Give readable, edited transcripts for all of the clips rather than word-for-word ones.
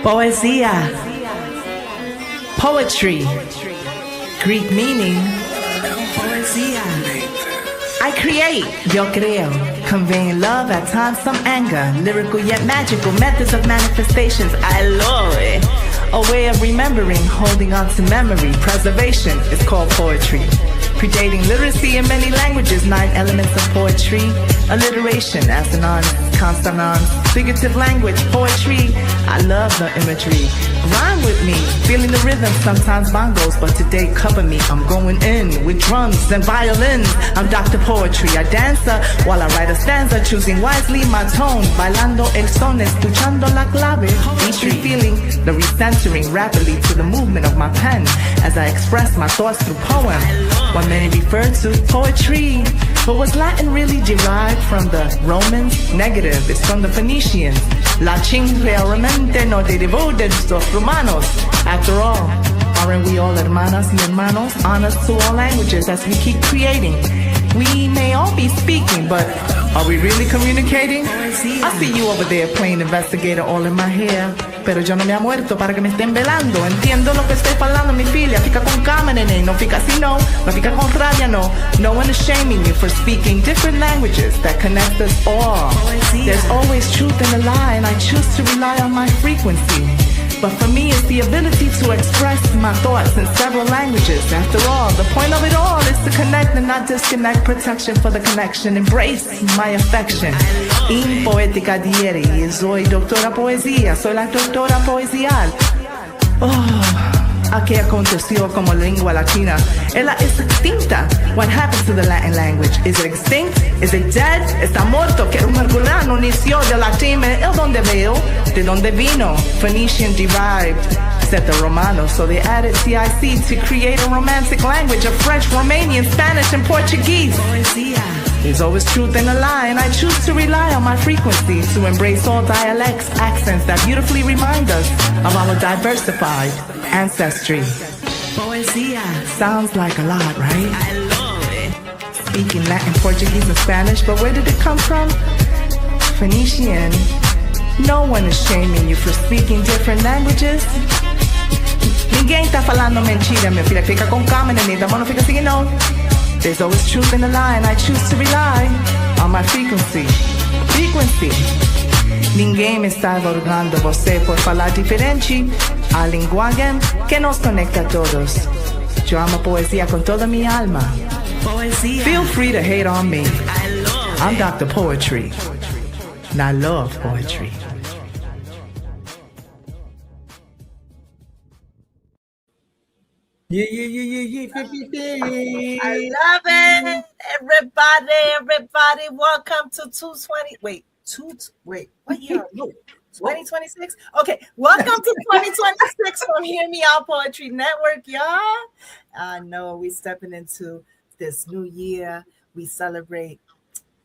Poesía. Poetry. Greek meaning poesía. I create, yo creo, conveying love, at times some anger, lyrical yet magical methods of manifestations. I love it. A way of remembering, holding on to memory. Preservation is called poetry. Predating literacy in many languages, 9 elements of poetry. Alliteration, assonance, consonants, figurative language, poetry. I love the imagery. Rhyme with me, feeling the rhythm, sometimes bongos, but today cover me. I'm going in with drums and violins. I'm Dr. Poetry, a dancer while I write a stanza, choosing wisely my tone, bailando el son, escuchando la clave. Each feeling the recentering rapidly to the movement of my pen as I express my thoughts through poem. What many refer to poetry, but was Latin really derived from the Romans? Negative, it's from the Phoenicians. Latin realmente no derivó de los romanos. After all, aren't we all hermanas y hermanos? Honors to all languages as we keep creating. We may all be speaking, but are we really communicating? I see you over there playing investigator all in my hair, pero yo no me ha muerto para que me estén velando. Entiendo lo que estoy falando, mi filia. Fica con calma, nene. No fica así, no. No fica con rabia, no. No one is shaming you for speaking different languages that connect us all. There's always truth in a lie, and I choose to rely on my frequency. But for me, it's the ability to express my thoughts in several languages. After all, the point of it all is to connect and not disconnect. Protection for the connection. Embrace my affection. In poética dieri, soy doctora poesía. Soy la doctora poesial. ¿A qué aconteció como lengua latina? Ella es extinta. What happened to the Latin language? Is it extinct? Is it dead? Está muerto. Que un herculano inició de latín. ¿El dónde veo? ¿De dónde vino? Phoenician derived, said the Romanos. So they added CIC to create a romantic language of French, Romanian, Spanish, and Portuguese. There's always truth in a lie, and I choose to rely on my frequency to embrace all dialects, accents that beautifully remind us of our diversified ancestry. Poesía sounds like a lot, right? I love it. Speaking Latin, Portuguese, and Spanish, but where did it come from? Phoenician. No one is shaming you for speaking different languages. Ninguém tá falando mentira, minha filha. Fica com calma, neném. Não fica assim, não. There's always truth in the lie, and I choose to rely on my frequency. Frequency. Ninguém me está avergonhando você por falar diferente. A linguagem que nos conecta a todos. Yo amo poesía con toda mi alma. Poesía. Feel free to hate on me. I'm Dr. Poetry, and I love poetry. Yeah. 50. I love it. Everybody, welcome to 220. What year? No, 2026? Okay, welcome to 2026 from Hear Me Out Poetry Network, y'all. I know we stepping into this new year. We celebrate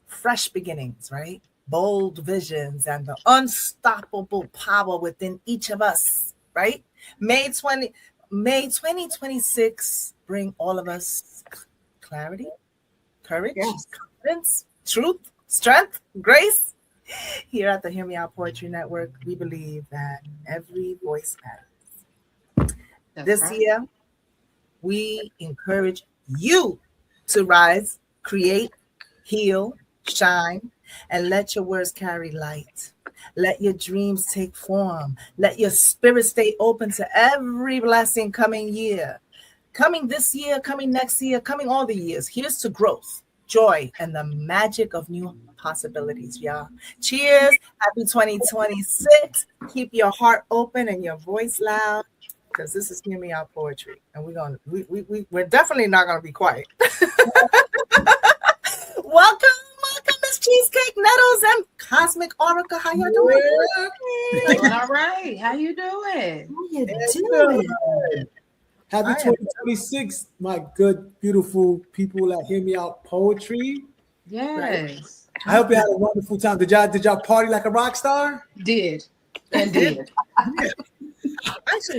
fresh beginnings, right? Bold visions and the unstoppable power within each of us, right? May 2026 bring all of us clarity, courage, confidence, truth, strength, grace. Here at the Hear Me Out Poetry Network, we believe that every voice matters. This year, we encourage you to rise, create, heal, shine, and let your words carry light. Let your dreams take form. Let your spirit stay open to every blessing coming year. Coming this year, coming next year, coming all the years. Here's to growth, joy, and the magic of new possibilities, y'all. Cheers. Happy 2026. Keep your heart open and your voice loud, because this is Hear Me Out Poetry. And we're definitely not gonna be quiet. Welcome, Miss CHEEZCAKE, Nettles, and COSMIK Oracle. How you doing? All right. How you doing? Happy 2026, my good, beautiful people that Hear Me Out Poetry. Yes. Right? I hope you had a wonderful time. Did y'all party like a rock star? Did. Actually,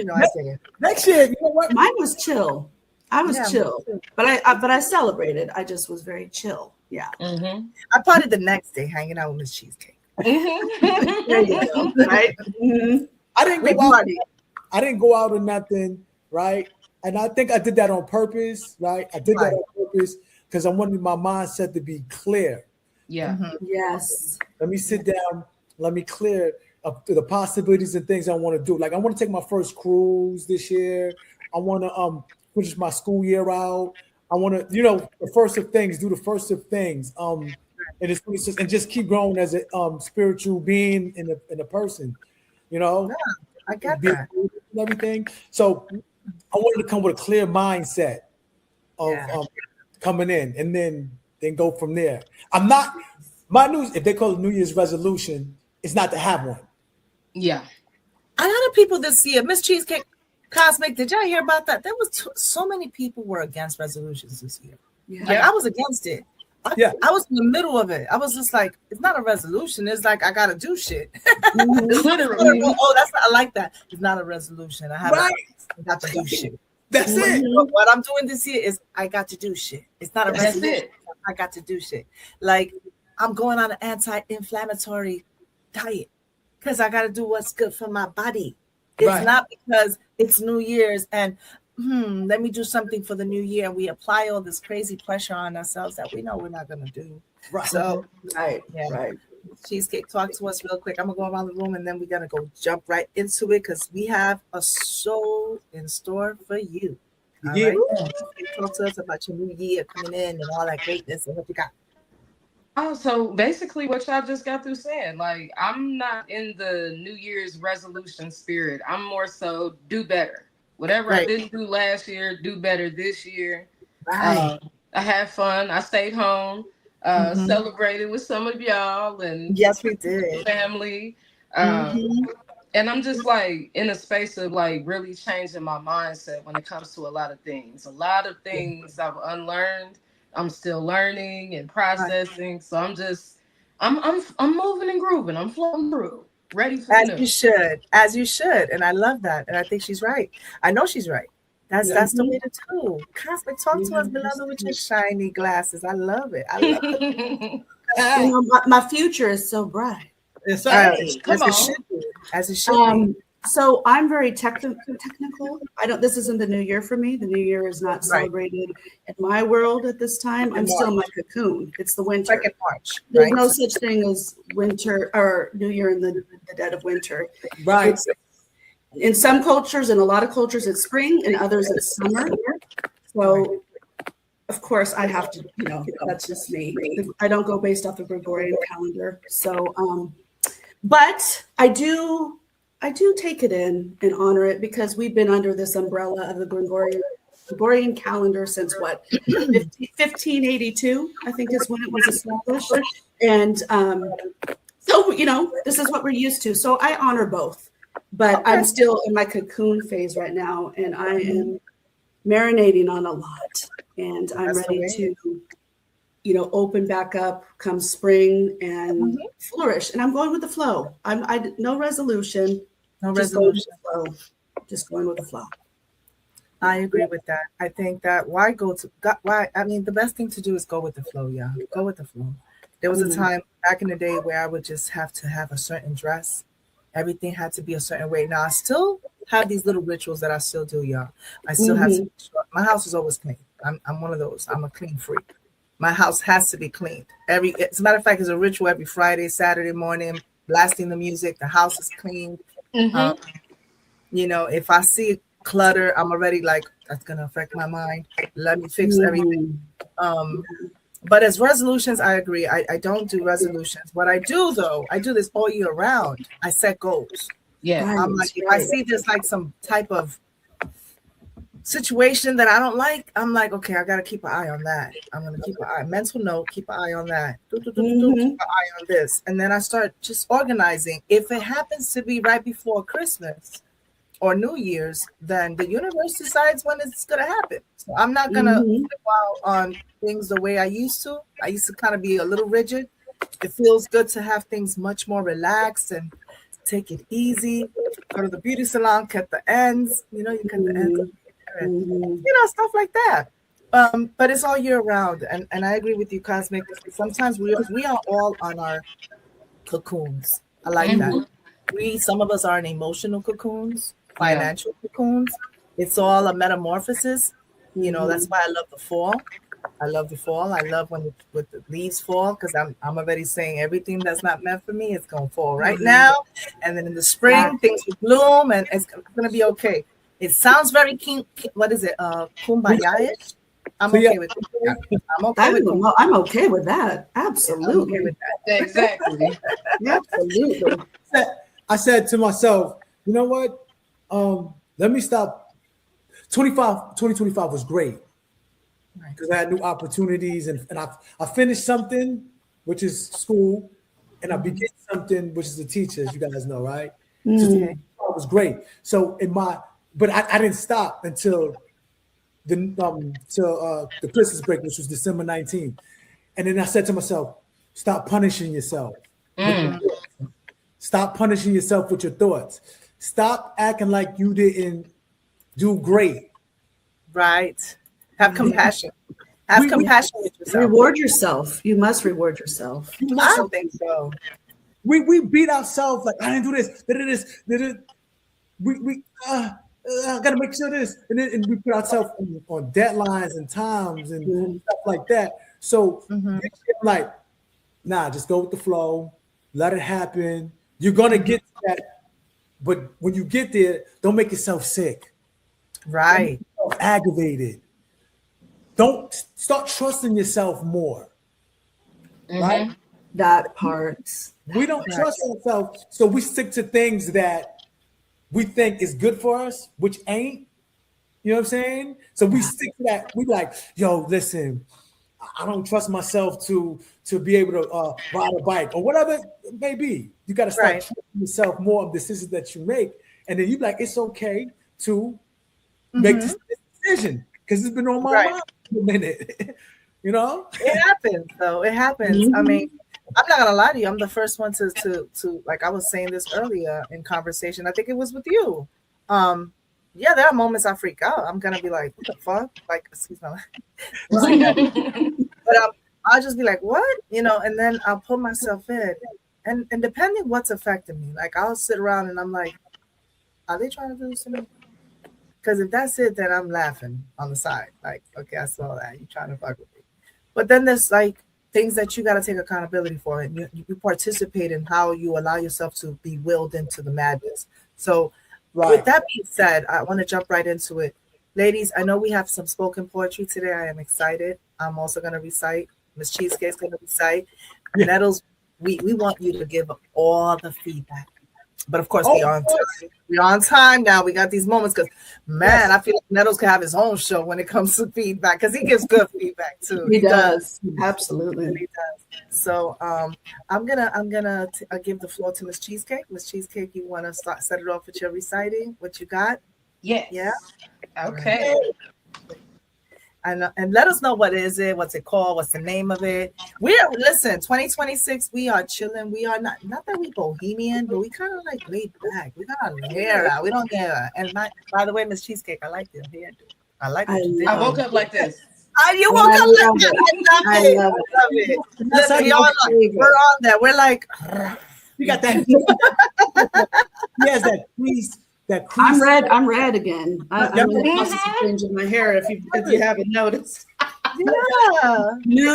no, I said Next year, you know what? Mine was chill. I was chill, but I celebrated. I just was very chill. Yeah. Mm-hmm. I partied the next day, hanging out with Miss CHEEZCAKE. There you go. Right. Mm-hmm. I didn't We go out. party. I didn't go out or nothing, right? And I think I did that on purpose, right? I did that on purpose because I wanted my mindset to be clear. Yeah. Yes. Let me sit down. Let me clear up to the possibilities and things I want to do. Like I want to take my first cruise this year. I want to finish my school year out. I want to, the first of things, do the first of things. And it's just and just keep growing as a spiritual being in a person, Yeah, I get that. and everything. So I wanted to come with a clear mindset of coming in and then go from there. I'm not my if they call it New Year's resolution, it's not to have one. Yeah. A lot of people this year, Miss Cheesecake, Cosmic, did y'all hear about that? There was so many people were against resolutions this year. Yeah. Like, I was against it. I was in the middle of it. I was just like, it's not a resolution. It's like I gotta do shit. Literally. I like that. It's not a resolution. I got to do shit. That's it. What I'm doing this year is I got to do shit. It's not a That's resolution. it. I got to do shit. Like I'm going on an anti-inflammatory diet because I got to do what's good for my body. It's not because it's New Year's and let me do something for the new year. And we apply all this crazy pressure on ourselves that we know we're not going to do. Right. So, Right. Cheesecake, talk to us real quick. I'm going to go around the room and then we're going to go jump right into it because we have a show in store for you. All right? Talk to us about your new year coming in and all that greatness and what you got. Oh, so basically what y'all just got through saying, like, I'm not in the New Year's resolution spirit. I'm more so do better. Whatever I didn't do last year, do better this year. I had fun. I stayed home, celebrated with some of y'all and yes, we did. Family. And I'm just like in a space of like really changing my mindset when it comes to a lot of things. A lot of things I've unlearned. I'm still learning and processing. So I'm moving and grooving. I'm flowing through. Ready for as you should, and I love that, and I think she's right. I know she's right. That's the way to do. Cosmic, talk to us, beloved, with your shiny glasses. I love it. My future is so bright. It's as it should be. So I'm very technical. This isn't the new year for me. The new year is not celebrated in my world at this time. I'm still in my cocoon. It's the winter. Like in March. There's no such thing as winter or New Year in the dead of winter. Right. In some cultures, in a lot of cultures, it's spring. In others, it's summer. So, of course, I have to, that's just me. I don't go based off the Gregorian calendar. So, but I do take it in and honor it because we've been under this umbrella of the Gregorian calendar since 1582, I think is when it was established. And so, this is what we're used to. So I honor both, but I'm still in my cocoon phase right now and I am marinating on a lot and I'm ready to, open back up come spring and flourish. And I'm going with the flow. No resolution. Just going with the flow. I agree with that. I think that the best thing to do is go with the flow, Go with the flow. There was a time back in the day where I would just have to have a certain dress. Everything had to be a certain way. Now I still have these little rituals that I still do, y'all. I still have to. My house is always clean. I'm one of those. I'm a clean freak. My house has to be cleaned. As a matter of fact, it's a ritual every Friday, Saturday morning, blasting the music. The house is clean. If I see clutter, I'm already like, that's gonna affect my mind. Let me fix everything. But as resolutions, I agree. I don't do resolutions. What I do though, I do this all year round. I set goals. Yeah. I'm like, if I see there's like some type of situation that I don't like, I'm like, okay, I gotta keep an eye on that. I'm gonna keep an eye. Mental note, keep an eye on that. Keep an eye on this. And then I start just organizing. If it happens to be right before Christmas or New Year's, then the universe decides when it's gonna happen. So I'm not gonna flip out on things the way I used to. I used to kind of be a little rigid. It feels good to have things much more relaxed and take it easy. Go to the beauty salon, cut the ends. You cut the ends. Stuff like that. But it's all year round, and I agree with you, Cosmic. Sometimes we are all on our cocoons. I like that. some of us are in emotional cocoons, financial cocoons. It's all a metamorphosis. You know, that's why I love the fall. I love the fall. I love when the leaves fall, because I'm already saying everything that's not meant for me is gonna fall right now, and then in the spring things will bloom, and it's gonna be okay. It sounds very what is it? Kumbaya-ish. I'm okay with it. I'm okay with that. Absolutely. I'm okay with that. Exactly. Absolutely. I said to myself, you know what? Let me stop. 2025 was great because I had new opportunities, and I finished something, which is school, and I began something, which is the teacher, as you guys know, right? So it was great. So but I didn't stop until the Christmas break, which was December 19th. And then I said to myself, stop punishing yourself. Stop punishing yourself with your thoughts. Stop acting like you didn't do great. Right. Have compassion. Have compassion with yourself. Reward yourself. You must reward yourself. I don't think so. We beat ourselves like, I didn't do this. I gotta make sure this, and we put ourselves on deadlines and times and stuff like that. So I'm like, nah, just go with the flow, let it happen. You're gonna get to that, but when you get there, don't make yourself sick. Right. Aggravated. Don't start trusting yourself more. Right? That part. We don't trust ourselves, so we stick to things that we think is good for us, which ain't. You know what I'm saying? So we stick to that. We like, yo, listen, I don't trust myself to be able to ride a bike or whatever it may be. You got to start trusting yourself more of decisions that you make, and then you be like, it's okay to make this decision because it's been on my mind for a minute. You know, it happens though. It happens. I mean, I'm not gonna lie to you. I'm the first one to like I was saying this earlier in conversation. I think it was with you. Yeah, there are moments I freak out. I'm gonna be like, what the fuck? Like, excuse me. But I'll just be like, what? You know, and then I'll put myself in. And depending what's affecting me, like I'll sit around and I'm like, are they trying to do this to me? Because if that's it, then I'm laughing on the side. Like, okay, I saw that. You trying to fuck with me. But then there's like things that you got to take accountability for, and you participate in how you allow yourself to be willed into the madness. So with that being said, I want to jump right into it. Ladies, I know we have some spoken poetry today. I am excited. I'm also going to recite. Miss Cheesecake's going to recite. Nettles, we want you to give all the feedback. But of course, we're on time. We're on time now. We got these moments because, man, I feel like Nettles can have his own show when it comes to feedback because he gives good feedback too. He does. Absolutely. He does. So I'm gonna give the floor to Miss Cheesecake. Miss Cheesecake, you want to set it off with your reciting? What you got? Yes. Yeah. Okay. And let us know what's it called, what's the name of it. Listen, 2026, we are chilling. We are not that we bohemian, but we kind of like laid back. We got our hair out. We don't care. And by the way, Miss Cheesecake, I like your hair. I like what you did. I woke up like this. You woke up like that. I love it. Listen, we're on there. We're like, you got that. Yes, that crease. I'm red again. I'm in the process of changing my hair. If you haven't noticed. Yeah. New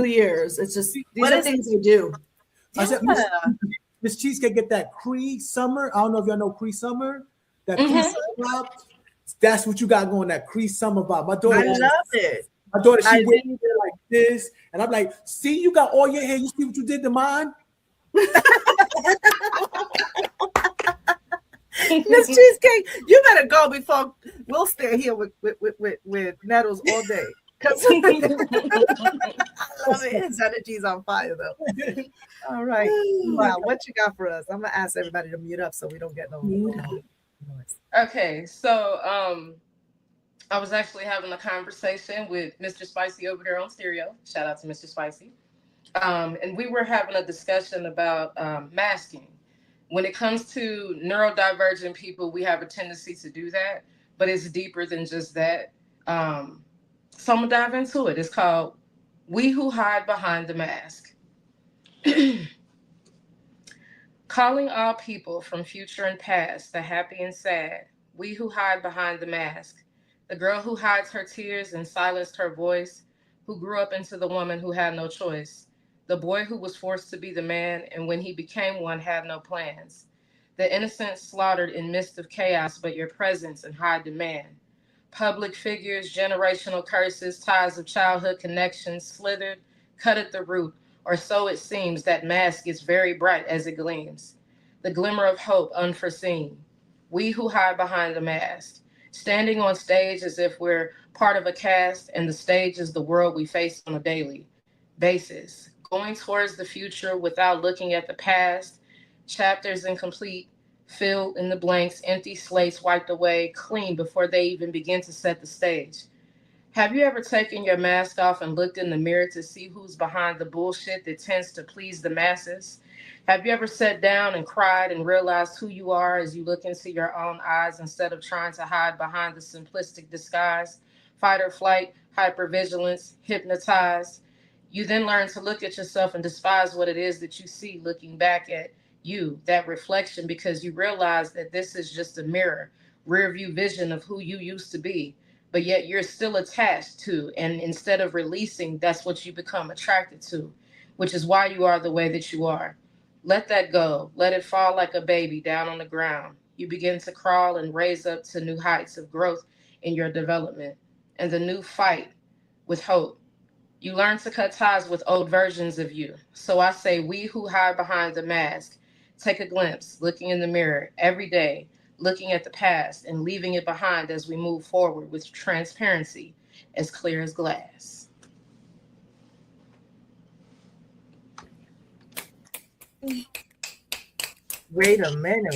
Year's. It's just these are things we do. I said, Miss Cheesecake, get that Cree Summer. I don't know if y'all know Cree Summer. That Cree Summer vibe. That's what you got going. That Cree Summer vibe. My daughter, I love it. My daughter, she wears it like this, and I'm like, see, you got all your hair. You see what you did to mine? Miss Cheesecake, you better go before we'll stay here with Nettles all day. I love it. His energy's on fire though. All right. Wow, what you got for us? I'm gonna ask everybody to mute up so we don't get no noise. Okay, so I was actually having a conversation with Mr. Spicy over there on Stereo. Shout out to Mr. Spicy. And we were having a discussion about masking. When it comes to neurodivergent people, we have a tendency to do that, but it's deeper than just that. So I'm gonna dive into it. It's called We Who Hide Behind the Mask. Calling all people from future and past, the happy and sad, we who hide behind the mask, the girl who hides her tears and silenced her voice, who grew up into the woman who had no choice, the boy who was forced to be the man and when he became one had no plans, the innocent slaughtered in midst of chaos but your presence and high demand, public figures, generational curses, ties of childhood connections slithered, cut at the root, or so it seems that mask is very bright as it gleams. The glimmer of hope unforeseen. We who hide behind the mask, standing on stage as if we're part of a cast and the stage is the world we face on a daily basis. Going towards the future without looking at the past, chapters incomplete, filled in the blanks, empty slates wiped away, clean before they even begin to set the stage. Have you ever taken your mask off and looked in the mirror to see who's behind the bullshit that tends to please the masses? Have you ever sat down and cried and realized who you are as you look into your own eyes instead of trying to hide behind the simplistic disguise? Fight or flight, hypervigilance, hypnotized. You then learn to look at yourself and despise what it is that you see looking back at you, that reflection, because you realize that this is just a mirror, rear view vision of who you used to be. But yet you're still attached to, and instead of releasing, that's what you become attracted to, which is why you are the way that you are. Let that go. Let it fall like a baby down on the ground. You begin to crawl and raise up to new heights of growth in your development and the new fight with hope. You learn to cut ties with old versions of you. So I say, we who hide behind the mask, take a glimpse, looking in the mirror every day, looking at the past and leaving it behind as we move forward with transparency as clear as glass. Wait a minute.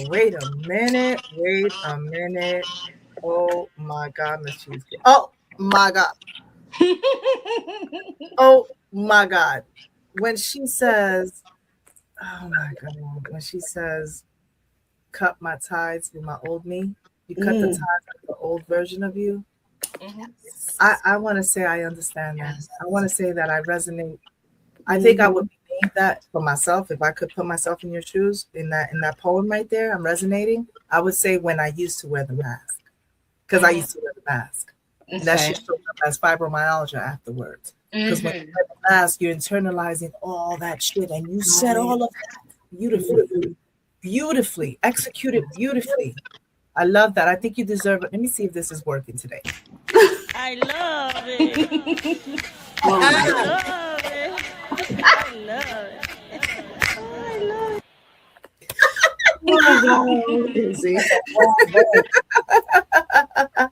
Oh my God, Miss Cheesecake. Oh my God. Oh my God. When she says, oh my God, when she says, cut my ties with my old me, you cut the ties with the old version of you. I want to say I understand that. I want to say that I resonate. I think I would need that for myself if I could put myself in your shoes in that poem right there. I'm resonating. I would say when I used to wear the mask, because I used to wear the mask. And that shit showed up as fibromyalgia afterwards. Because when you wear the mask, you're internalizing all that shit, and you said all of that beautifully, executed beautifully. I love that. I think you deserve it. Let me see if this is working today. I love it. I love it. I love it. I love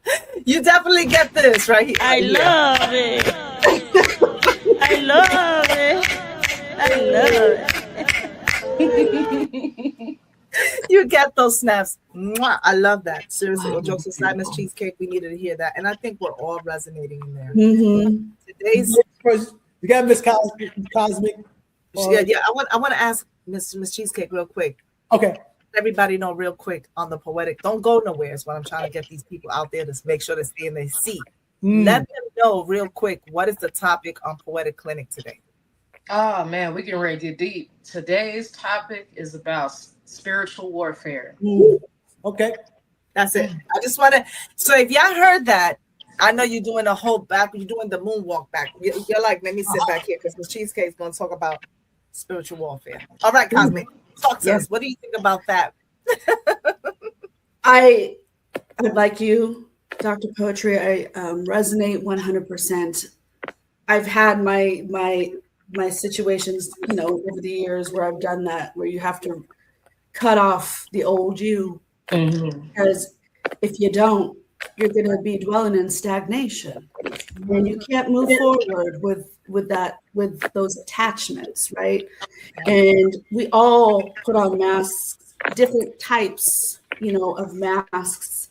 it. You definitely get this right here. I love it. I love it. I love it. You get those snaps. Mwah. I love that. Seriously, all jokes aside, Miss Cheesecake, we needed to hear that, and I think we're all resonating in there. Today's you got Miss Cosmic. Yeah. I want to ask Miss Cheesecake real quick. Okay. Everybody know real quick on the poetic. Don't go nowhere. Is what I'm trying to get these people out there to make sure they stay in their seat. Let them know real quick what is the topic on Poetic Clinic today. Oh man, we can ready to get deep. Today's topic is about spiritual warfare. Okay. That's it. I just want to. So if y'all heard that, I know you're doing a whole back. You're doing the moonwalk back. You're like, let me sit back here because Miss Cheesecake is going to talk about spiritual warfare. All right, Cosmic, talk to us. What do you think about that? I like you, Dr. Poetry. I resonate 100%. I've had my situations, over the years where I've done that, where you have to cut off the old you, because if you don't, you're going to be dwelling in stagnation, and you can't move forward with those attachments, right? And we all put on masks, different types, of masks,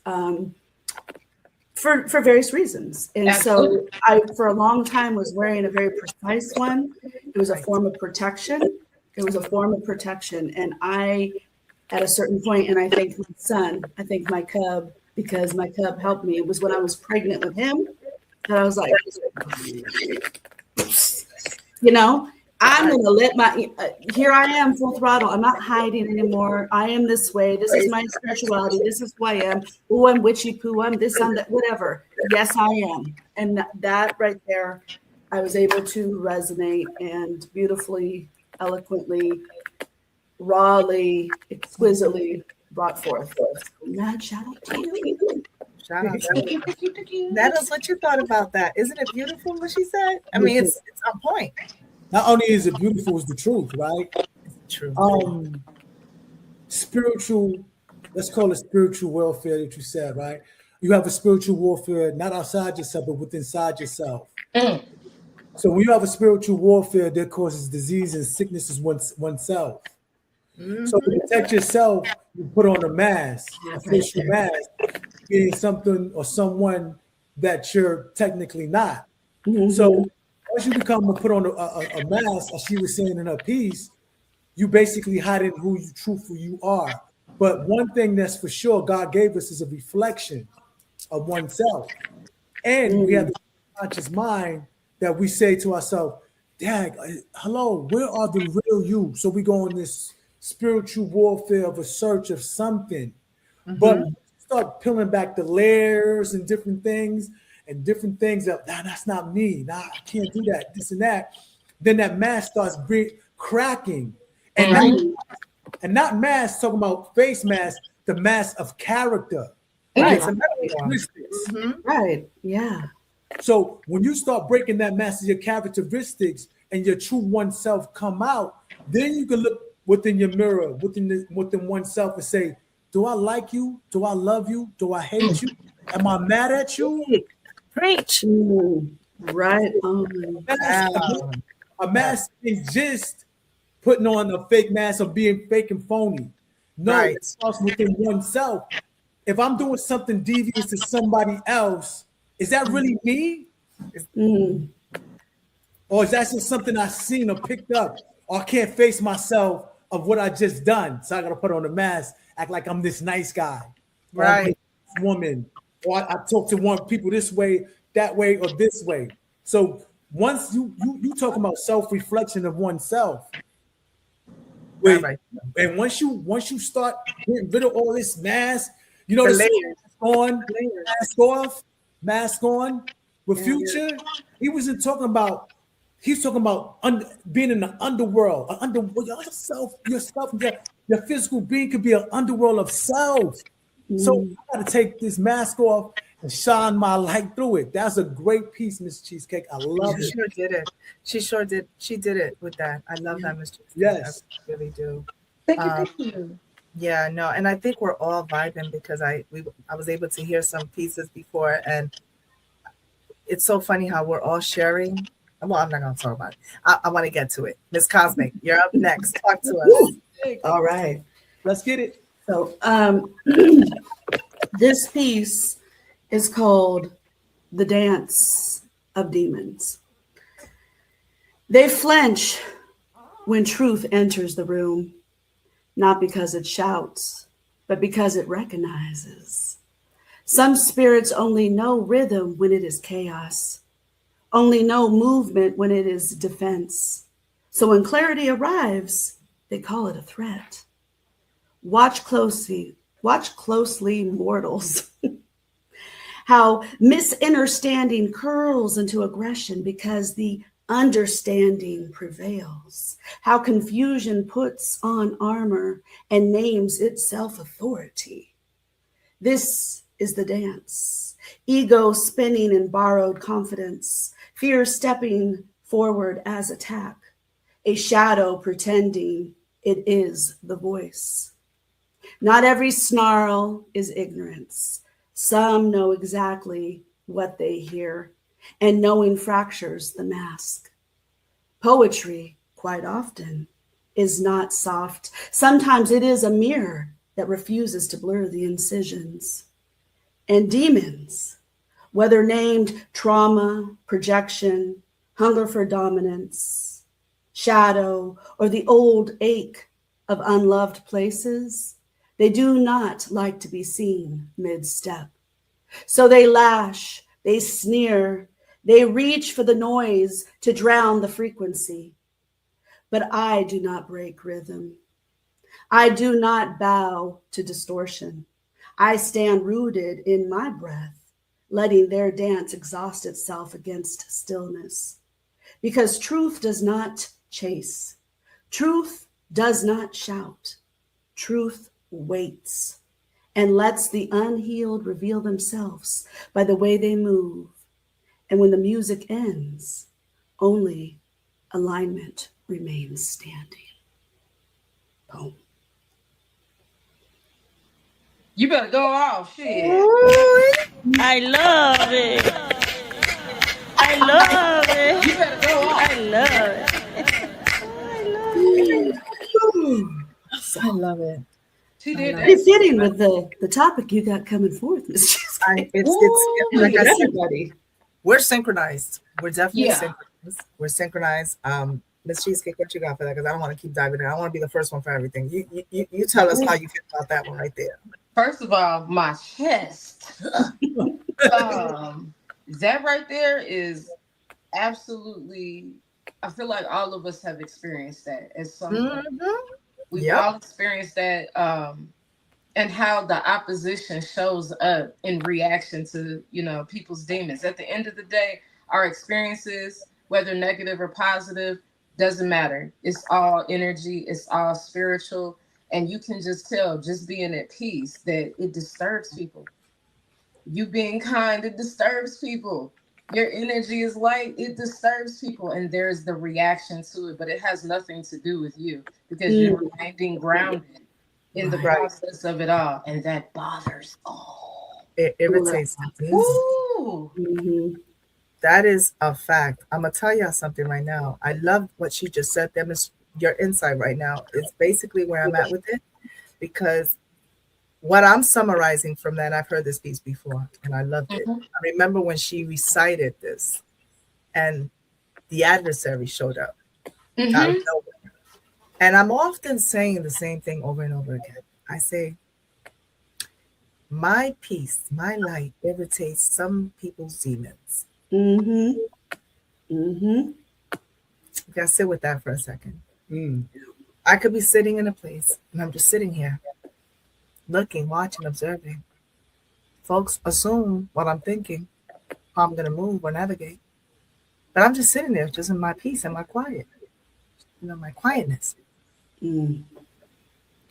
for various reasons. And so I, for a long time, was wearing a very precise one. It was a form of protection. And I, at a certain point, and I thank my son, I thank my cub, because my cub helped me. It was when I was pregnant with him that I was like, I'm going to let my, here I am full throttle. I'm not hiding anymore. I am this way. This is my spirituality. This is who I am. Oh, I'm witchy poo. I'm this, I'm that, whatever. Yes, I am. And that right there, I was able to resonate and beautifully, eloquently, rawly, exquisitely brought forth. Mad shout out to you. Shout out to Nettles, what you thought about that? Isn't it beautiful what she said? I mean, it's on point. Not only is it beautiful, it's the truth, right? True. Spiritual, let's call it spiritual warfare that you said, right? You have a spiritual warfare not outside yourself, but within inside yourself. So when you have a spiritual warfare that causes disease and sicknesses oneself. So to protect yourself, you put on a mask, a facial mask, being something or someone that you're technically not. So once you become put on a mask, as she was saying in her piece, you basically hiding who you truthful you are. But one thing that's for sure God gave us is a reflection of oneself. And we have the conscious mind that we say to ourselves, Dad, hello, where are the real you? So we go on this spiritual warfare of a search of something. But start peeling back the layers and different things that, nah, that's not me. Nah, I can't do that, this and that. Then that mask starts cracking. And not mask, talking about face mask, the mask of character. Right. Right. Yeah. So when you start breaking that mask of your characteristics and your true oneself come out, then you can look within your mirror, within oneself and say, do I like you? Do I love you? Do I hate you? Am I mad at you? Preach. Right. A mask is just putting on a fake mask of being fake and phony. No, it starts within oneself. If I'm doing something devious to somebody else, is that really me? Or is that just something I've seen or picked up? Or I can't face myself of what I just done. So I got to put on a mask, act like I'm this nice guy. Right. Or woman. Or I talk to people this way, that way, or this way. So once you talking about self-reflection of oneself. And once you start getting rid of all this mask, you know, mask on. With Future, he's talking about being in the underworld. Yourself, your physical being could be an underworld of self. So I got to take this mask off and shine my light through it. That's a great piece, Miss Cheesecake. I love it. She sure did it. She sure did. She did it with that. I love that, Miss Cheesecake. Yes, I really do. Thank you. Yeah, no, and I think we're all vibing because I was able to hear some pieces before, and it's so funny how we're all sharing. Well, I'm not going to talk about it. I want to get to it. Miss COSMIK, you're up next. Talk to us. All right. Let's get it. So this piece is called The Dance of Demons. They flinch when truth enters the room, not because it shouts, but because it recognizes. Some spirits only know rhythm when it is chaos, only know movement when it is defense. So when clarity arrives, they call it a threat. Watch closely, mortals. How misunderstanding curls into aggression because the understanding prevails. How confusion puts on armor and names itself authority. This is the dance. Ego spinning in borrowed confidence. Fear stepping forward as attack. A shadow pretending it is the voice. Not every snarl is ignorance. Some know exactly what they hear, and knowing fractures the mask. Poetry, quite often, is not soft. Sometimes it is a mirror that refuses to blur the incisions. And demons, whether named trauma, projection, hunger for dominance, shadow, or the old ache of unloved places, they do not like to be seen mid-step. So they lash, they sneer, they reach for the noise to drown the frequency. but I do not break rhythm. I do not bow to distortion. I stand rooted in my breath, letting their dance exhaust itself against stillness. Because truth does not chase. Truth does not shout. Truth waits and lets the unhealed reveal themselves by the way they move. And when the music ends, only alignment remains standing. Boom. You better go off, shit. I love it. I love it. You better go off. I love it. I love it. She did Pretty that. fitting with the topic you got coming forth, Miss Cheesecake. It's like I said, Everybody. we're synchronized. We're definitely Yeah. synchronized. We're synchronized. Miss Cheesecake, what you got for that? Because I don't want to keep diving in. I want to be the first one for everything. You tell us how you feel about that one right there. First of all, my chest. That right there is absolutely. I feel like all of us have experienced that at some point. We've all experienced that, and how the opposition shows up in reaction to people's demons. At the end of the day, our experiences, whether negative or positive, doesn't matter. It's all energy. It's all spiritual. And you can just tell, just being at peace, that it disturbs people. You being kind, it disturbs people. Your energy is light, it disturbs people. And there's the reaction to it, but it has nothing to do with you because you're remaining grounded in the process of it all. And that bothers all. It irritates me. Ooh. Mm-hmm. That is a fact. I'm gonna tell y'all something right now. I love what she just said. That is your insight right now. It's basically where I'm at with it, because what I'm summarizing from that, I've heard this piece before and I loved it. I remember when she recited this and the adversary showed up out of nowhere. And I'm often saying the same thing over and over again. I say, my peace, my light irritates some people's demons. Mm-hmm. Mm-hmm. You gotta sit with that for a second. I could be sitting in a place and I'm just sitting here looking, watching, observing. Folks assume what I'm thinking, how I'm gonna move or navigate. But I'm just sitting there just in my peace and my quiet, my quietness. And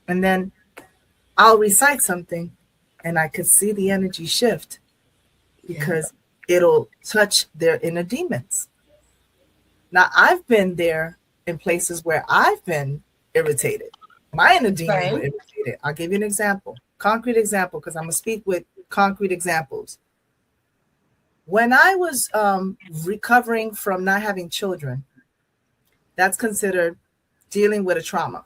then I'll recite something and I could see the energy shift because it'll touch their inner demons. Now, I've been there in places where I've been irritated. My inner demons were irritated. I'll give you an example, concrete example, because I'm going to speak with concrete examples. When I was recovering from not having children, that's considered dealing with a trauma.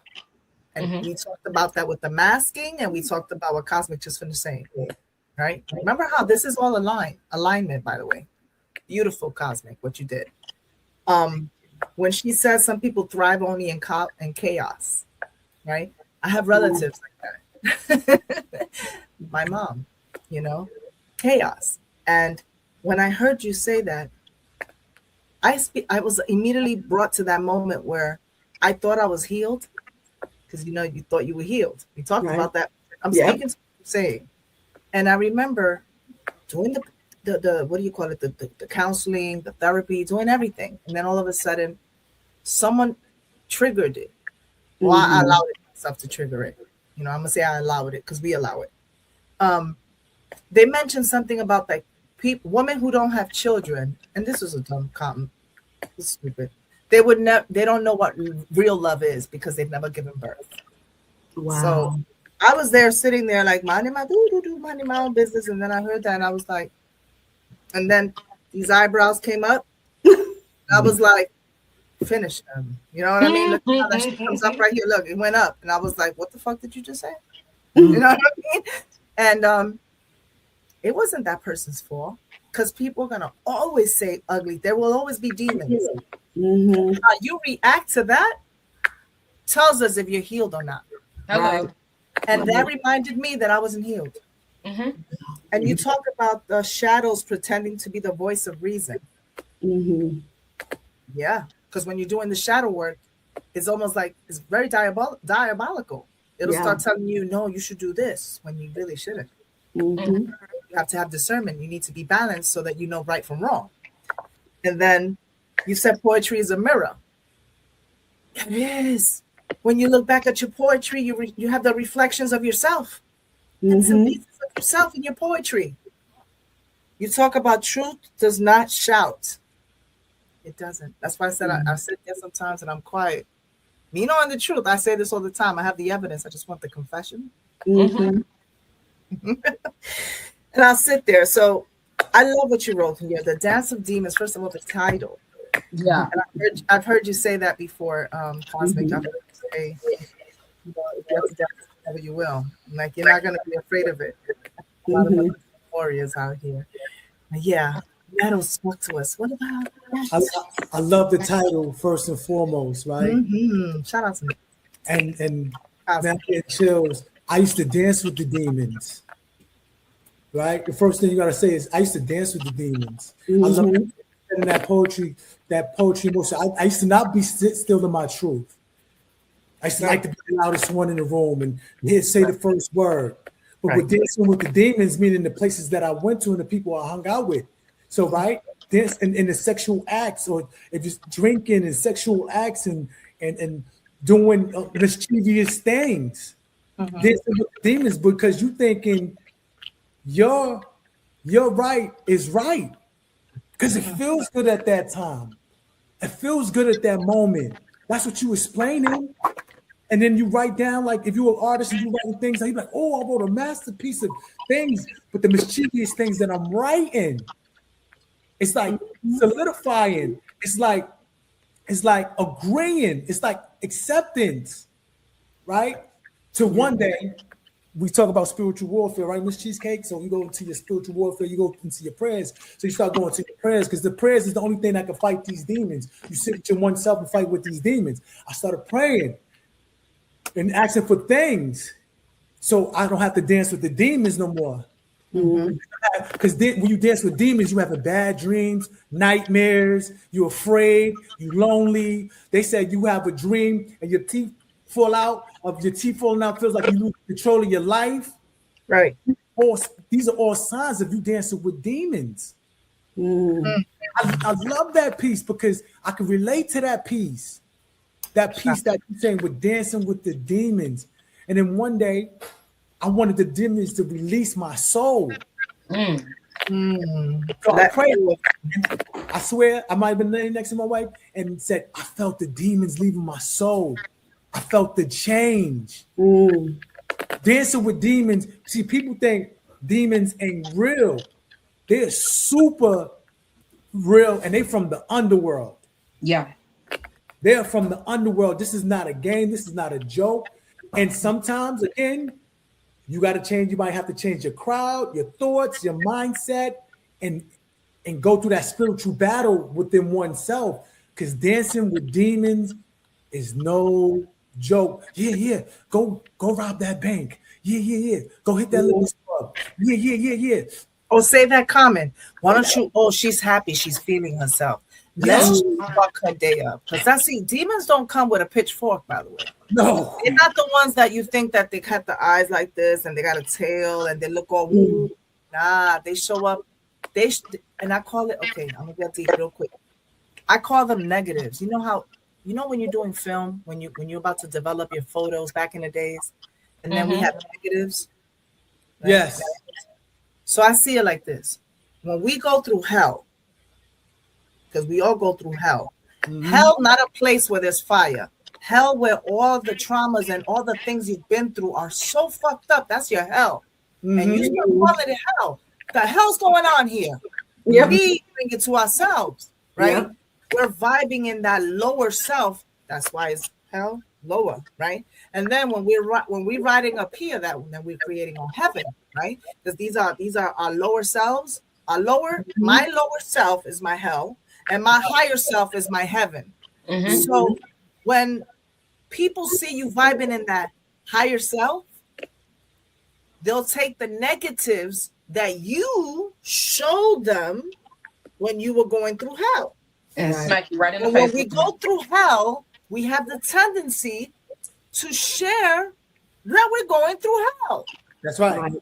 And we talked about that with the masking, and we talked about what COSMIK just finished saying. Right? Remember how this is all alignment, by the way. Beautiful, COSMIK, what you did. When she says some people thrive only in chaos, right? I have relatives like that. My mom, chaos. And when I heard you say that, I was immediately brought to that moment where I thought I was healed, because you thought you were healed. We talked about that. I'm speaking to what you're saying. And I remember doing the what do you call it? The counseling, the therapy, doing everything. And then all of a sudden, someone triggered it. Well, I allowed myself to trigger it. I'm gonna say I allowed it because we allow it. They mentioned something about like women who don't have children, and this is a dumb comment. It's stupid. They don't know what real love is because they've never given birth. Wow. So I was there sitting there like minding my minding my own business, and then I heard that and I was like, and then these eyebrows came up. I was like, finish them. You know what I mean? Look how that shit comes up right here. Look, it went up, and I was like, what the fuck did you just say? You know what I mean? And it wasn't that person's fault, because people are gonna always say ugly. There will always be demons. How you react to that tells us if you're healed or not. Hello. And that reminded me that I wasn't healed. And you talk about the shadows pretending to be the voice of reason. Yeah, because when you're doing the shadow work, it's almost like it's very diabolical. It'll start telling you, no, you should do this when you really shouldn't. You have to have discernment. You need to be balanced so that you know right from wrong. And then you said poetry is a mirror. It is. When you look back at your poetry, you have the reflections of yourself. It's a pieces of yourself in your poetry. You talk about truth does not shout. It doesn't. That's why I said I sit there sometimes and I'm quiet. Me knowing the truth, I say this all the time. I have the evidence. I just want the confession. And I'll sit there. So I love what you wrote here. The Dance of Demons. First of all, the title. Yeah. And I've heard you say that before, Cosmic. I've heard you say, you know, if you have to dance, whatever you will. Like, you're not going to be afraid of it. A lot of warriors out here. But yeah, Nettles spoke to us. What about that? I love the title first and foremost, right? Shout out to me. And that get chills. I used to dance with the demons, right? The first thing you gotta say is I used to dance with the demons. I love that poetry emotion. I used to not be still to my truth. I used to like to be the loudest one in the room and say the first word. But with dancing with the demons, meaning the places that I went to and the people I hung out with. So, right, dance in the sexual acts, or if it's drinking and sexual acts and doing mischievous things, dancing with the demons, because you thinking your right is right, because it feels good at that time. It feels good at that moment. That's what you explaining. And then you write down, like, if you're an artist and you write things, you're like, oh, I wrote a masterpiece of things, but the mischievous things that I'm writing, it's like solidifying. It's like agreeing. It's like acceptance, right? To one day, we talk about spiritual warfare, right, Miss Cheesecake? So you go into your spiritual warfare, you go into your prayers. So you start going to your prayers, because the prayers is the only thing that can fight these demons. You sit with your oneself and fight with these demons. I started praying and asking for things, so I don't have to dance with the demons no more. Because when you dance with demons, you have bad dreams, nightmares, you're afraid, you're lonely. They said you have a dream and your teeth fall out, feels like you lose control of your life. Right. These are all signs of you dancing with demons. I love that piece because I can relate to that piece. That piece that you're saying with dancing with the demons. And then one day, I wanted the demons to release my soul. So I prayed. I swear, I might have been laying next to my wife and said, I felt the demons leaving my soul. I felt the change. Dancing with demons. See, people think demons ain't real. They're super real, and they from the underworld. Yeah. They're from the underworld. This is not a game. This is not a joke. And sometimes, again, you got to change. You might have to change your crowd, your thoughts, your mindset, and go through that spiritual battle within oneself. Because dancing with demons is no joke. Yeah. Go rob that bank. Yeah. Go hit that little club. Yeah. Or say that comment. Why don't you? Oh, she's happy. She's feeling herself. Let's fuck her day up. Because demons don't come with a pitchfork, by the way. No. They're not the ones that you think that they cut the eyes like this and they got a tail and they look all woo. Nah, they show up. And I call it, okay, I'm gonna get deep real quick. I call them negatives. You know when you're doing film, when you're about to develop your photos back in the days, and then we have negatives. Right? Yes. So I see it like this. When we go through hell, because we all go through hell. Hell, not a place where there's fire. Hell, where all the traumas and all the things you've been through are so fucked up. That's your hell. And you start calling it hell. The hell's going on here? We bring it to ourselves, right? We're vibing in that lower self. That's why it's hell lower, right? And then when we're riding up here, then we're creating our heaven, right? Because these are our lower selves. My lower self is my hell. And my higher self is my heaven. So when people see you vibing in that higher self, they'll take the negatives that you showed them when you were going through hell. And smack you right in the face. When we go through hell, we have the tendency to share that we're going through hell. That's right.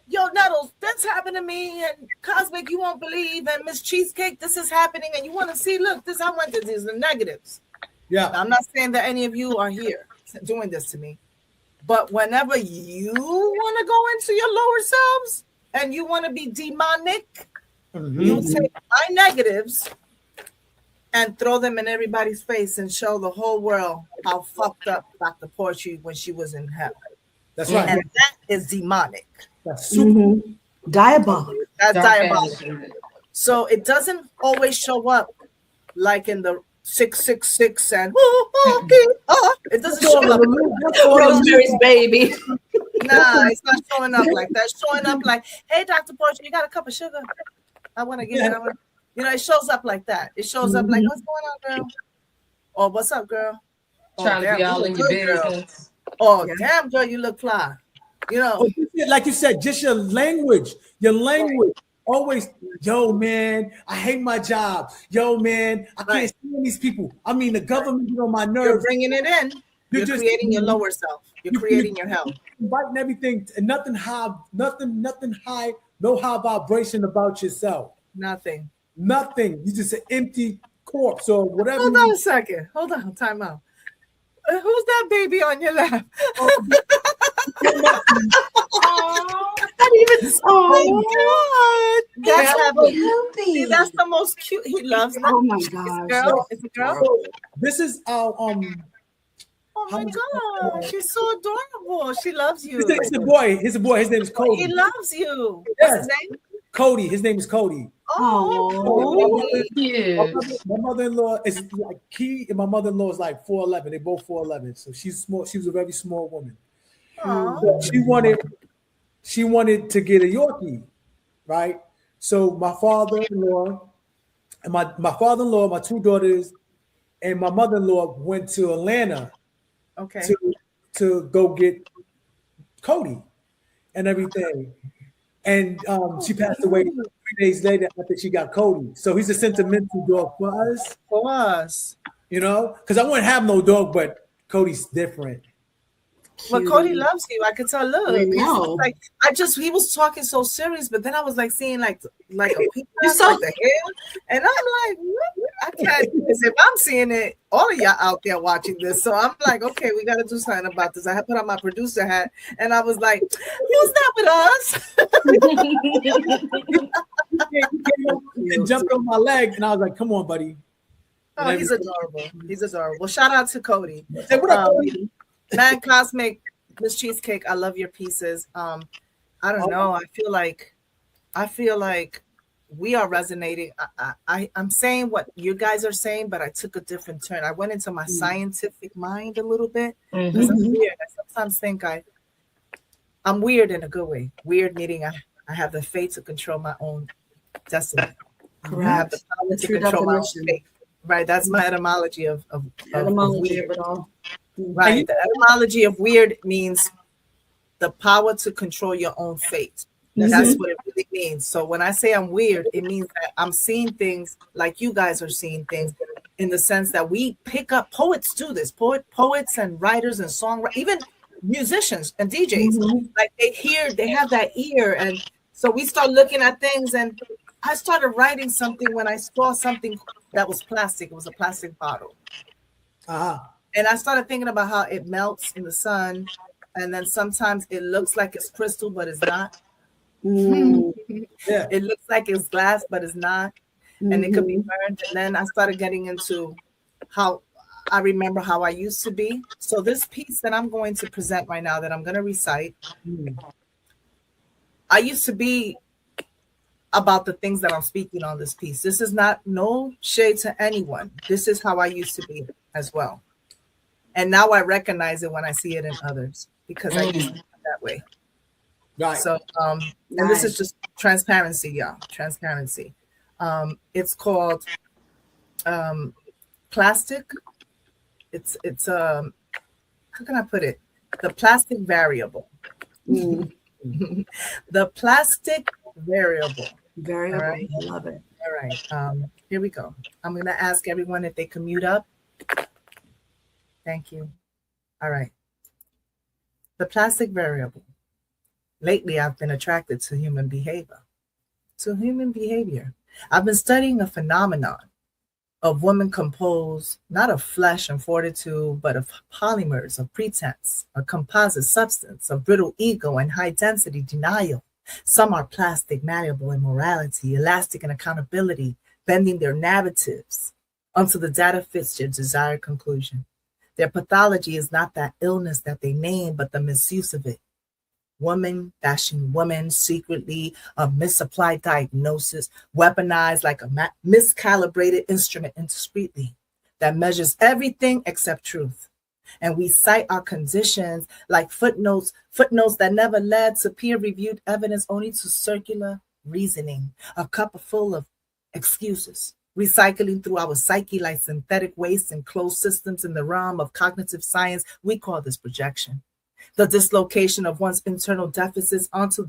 Yo, Nettles, that's happened to me, and Cosmic, you won't believe, and Miss Cheesecake, this is happening, and you want to see, look, this, I went to these, the negatives. Yeah. Now, I'm not saying that any of you are here doing this to me, but whenever you want to go into your lower selves and you want to be demonic, you take my negatives and throw them in everybody's face and show the whole world how fucked up Dr. Porchy when she was in hell. That's right. And that is demonic. That's super. Diabolical. That's diabolical. So it doesn't always show up like in the 666 and it doesn't show up. Rosemary's Baby. Nah, it's not showing up like that. It's showing up like, hey, Dr. Porchy, you got a cup of sugar? I want to get it. You know, it shows up like that. It shows up like, what's going on, girl? Or what's up, girl? Trying to be all in your business. Oh, damn, girl, you look fly. You know, like you said, just your language. Always, yo, man, I hate my job. Yo, man, I can't stand these people. I mean, the government is on my nerves. You're bringing it in. You're just creating your lower self. You're creating your hell. Inviting everything, and nothing high, no high vibration about yourself. Nothing. You just an empty corpse or whatever. Hold on a second. Hold on. Time out. Who's that baby on your lap? Oh my God. That's happy. See, that's the most cute. He loves that. Oh my gosh. It's a girl. This is our Oh my God. She's so adorable. She loves you. It's a boy. He's a boy. His name is Cody. He loves you. Yes. What's his name? Cody. His name is Cody. Oh, Yeah. My mother-in-law is like and my mother-in-law is like 4'11". They both 4'11". So she's small. She was a very small woman. So she wanted to get a Yorkie, right? So my father-in-law and my father-in-law, my two daughters, and my mother-in-law went to Atlanta to go get Cody and everything. And she passed away 3 days later after she got Cody. So he's a sentimental dog for us. For us. You know? Because I wouldn't have no dog, but Cody's different. Well, Cody loves you. I could tell. Look, I know. like he was talking so serious, but then I was like seeing like a people saw like the hair, and I'm like, what? I can't. Because if I'm seeing it, all of y'all out there watching this, so I'm like, okay, we got to do something about this. I had put on my producer hat, and I was like, who's that with us? And jumped on my leg, and I was like, come on, buddy. Oh, he's adorable. He's adorable. Well, shout out to Cody. Hey, what up, Cody? Man, Cosmic, Miss Cheesecake, I love your pieces. I don't know. I feel like we are resonating. I'm saying what you guys are saying, but I took a different turn. I went into my scientific mind a little bit because I'm weird. I sometimes think I'm weird in a good way. Weird meaning I have the fate to control my own destiny. Correct. I have the power to control my own fate. Right. That's my etymology of weird. Of it all. Right. The etymology of weird means the power to control your own fate. That's what it really means. So when I say I'm weird, it means that I'm seeing things like you guys are seeing things, in the sense that we pick up. Poets do this. Poets and writers and songwriters, even musicians and DJs, like they have that ear, and so we start looking at things. And I started writing something when I saw something that was plastic. It was a plastic bottle. And I started thinking about how it melts in the sun, and then sometimes it looks like it's crystal, but it's not. It looks like it's glass, but it's not. And it could be burned. And then I started getting into how I remember how I used to be. So this piece that I'm going to present right now, that I'm going to recite, I used to be about the things that I'm speaking on this piece. This is not no shade to anyone. This is how I used to be as well. And now I recognize it when I see it in others, because I used to be that way. Right. So, and this is just transparency, y'all. Transparency. It's called plastic. It's how can I put it? The plastic variable. The plastic variable. Variable. All right. I love it. All right. Here we go. I'm gonna ask everyone if they can mute up. Thank you. All right. The plastic variable. Lately, I've been attracted to human behavior. I've been studying a phenomenon of women composed not of flesh and fortitude, but of polymers, of pretense, a composite substance, of brittle ego and high density denial. Some are plastic, malleable in morality, elastic in accountability, bending their narratives until the data fits their desired conclusion. Their pathology is not that illness that they name, but the misuse of it. Woman bashing women secretly, a misapplied diagnosis, weaponized like a miscalibrated instrument indiscreetly that measures everything except truth. And we cite our conditions like footnotes that never led to peer-reviewed evidence, only to circular reasoning, a cup full of excuses, recycling through our psyche like synthetic waste and closed systems in the realm of cognitive science. We call this projection. The dislocation of one's internal deficits onto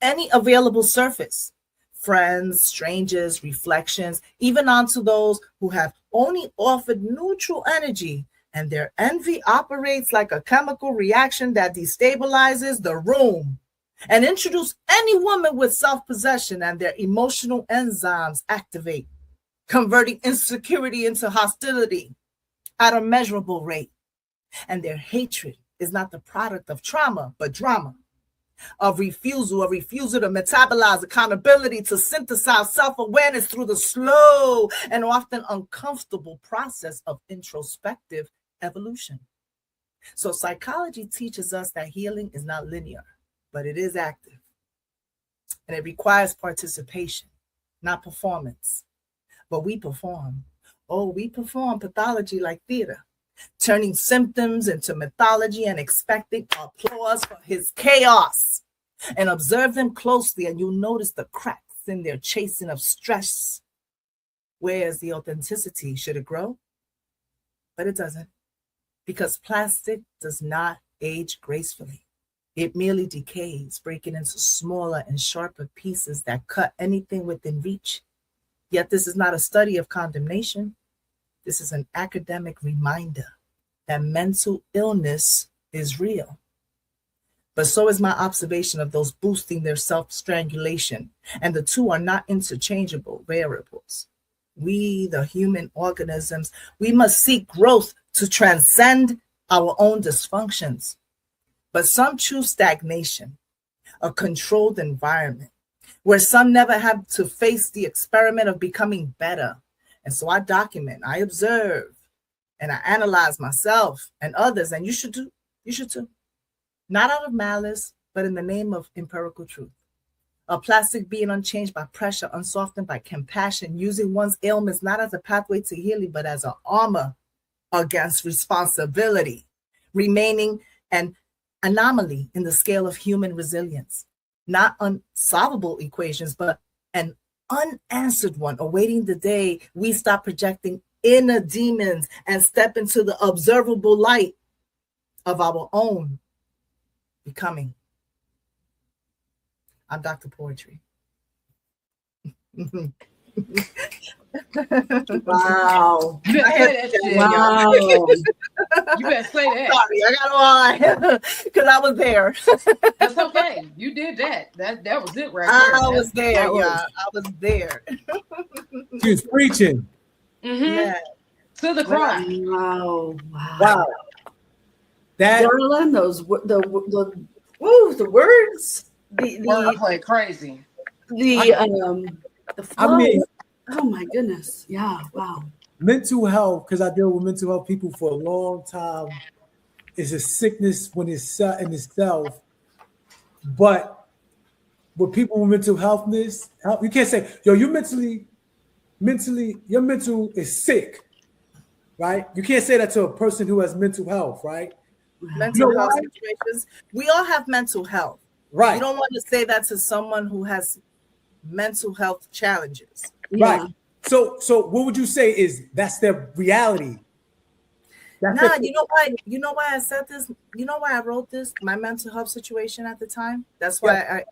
any available surface. Friends, strangers, reflections, even onto those who have only offered neutral energy, and their envy operates like a chemical reaction that destabilizes the room. And introduce any woman with self-possession, and their emotional enzymes activate, converting insecurity into hostility at a measurable rate. And their hatred is not the product of trauma, but drama, of refusal to metabolize accountability, to synthesize self-awareness through the slow and often uncomfortable process of introspective evolution. So psychology teaches us that healing is not linear, but it is active. And it requires participation, not performance. But we perform. Oh, we perform pathology like theater, turning symptoms into mythology and expecting applause for his chaos. And observe them closely, and you'll notice the cracks in their chasing of stress. Where's the authenticity? Should it grow? But it doesn't, because plastic does not age gracefully. It merely decays, breaking into smaller and sharper pieces that cut anything within reach. Yet this is not a study of condemnation. This is an academic reminder that mental illness is real. But so is my observation of those boosting their self-strangulation, and the two are not interchangeable variables. We, the human organisms, we must seek growth to transcend our own dysfunctions. But some choose stagnation, a controlled environment, where some never have to face the experiment of becoming better. And so I document, I observe, and I analyze myself and others, and you should too. Not out of malice, but in the name of empirical truth. A plastic being unchanged by pressure, unsoftened by compassion, using one's ailments not as a pathway to healing, but as an armor against responsibility, remaining an anomaly in the scale of human resilience. Not unsolvable equations, but an unanswered one, awaiting the day we stop projecting inner demons and step into the observable light of our own becoming. I'm Dr. Poetry. Wow. You better say that shit, Wow. y'all. You better say that. Sorry, I got on because I was there. That's okay. You did that. That was it right there. I was there, that was- y'all. I was there. She was preaching. Mhm. Yeah. To the cry. Wow. Wow. Wow. That Darling, the words, the Wordplay crazy. flow. I mean, oh my goodness. Yeah. Wow. mental health, because I deal with mental health people for a long time, is a sickness when it's in itself. But with people with mental healthness, you can't say, yo, you mentally, your mental is sick, right? You can't say that to a person who has mental health, right? Mental You know health why? situations. We all have mental health. Right. You don't want to say that to someone who has mental health challenges. Yeah. Right. So what would you say is that's their reality? That's Nah, their- you know why I said this? You know why I wrote this? My mental health situation at the time. That's why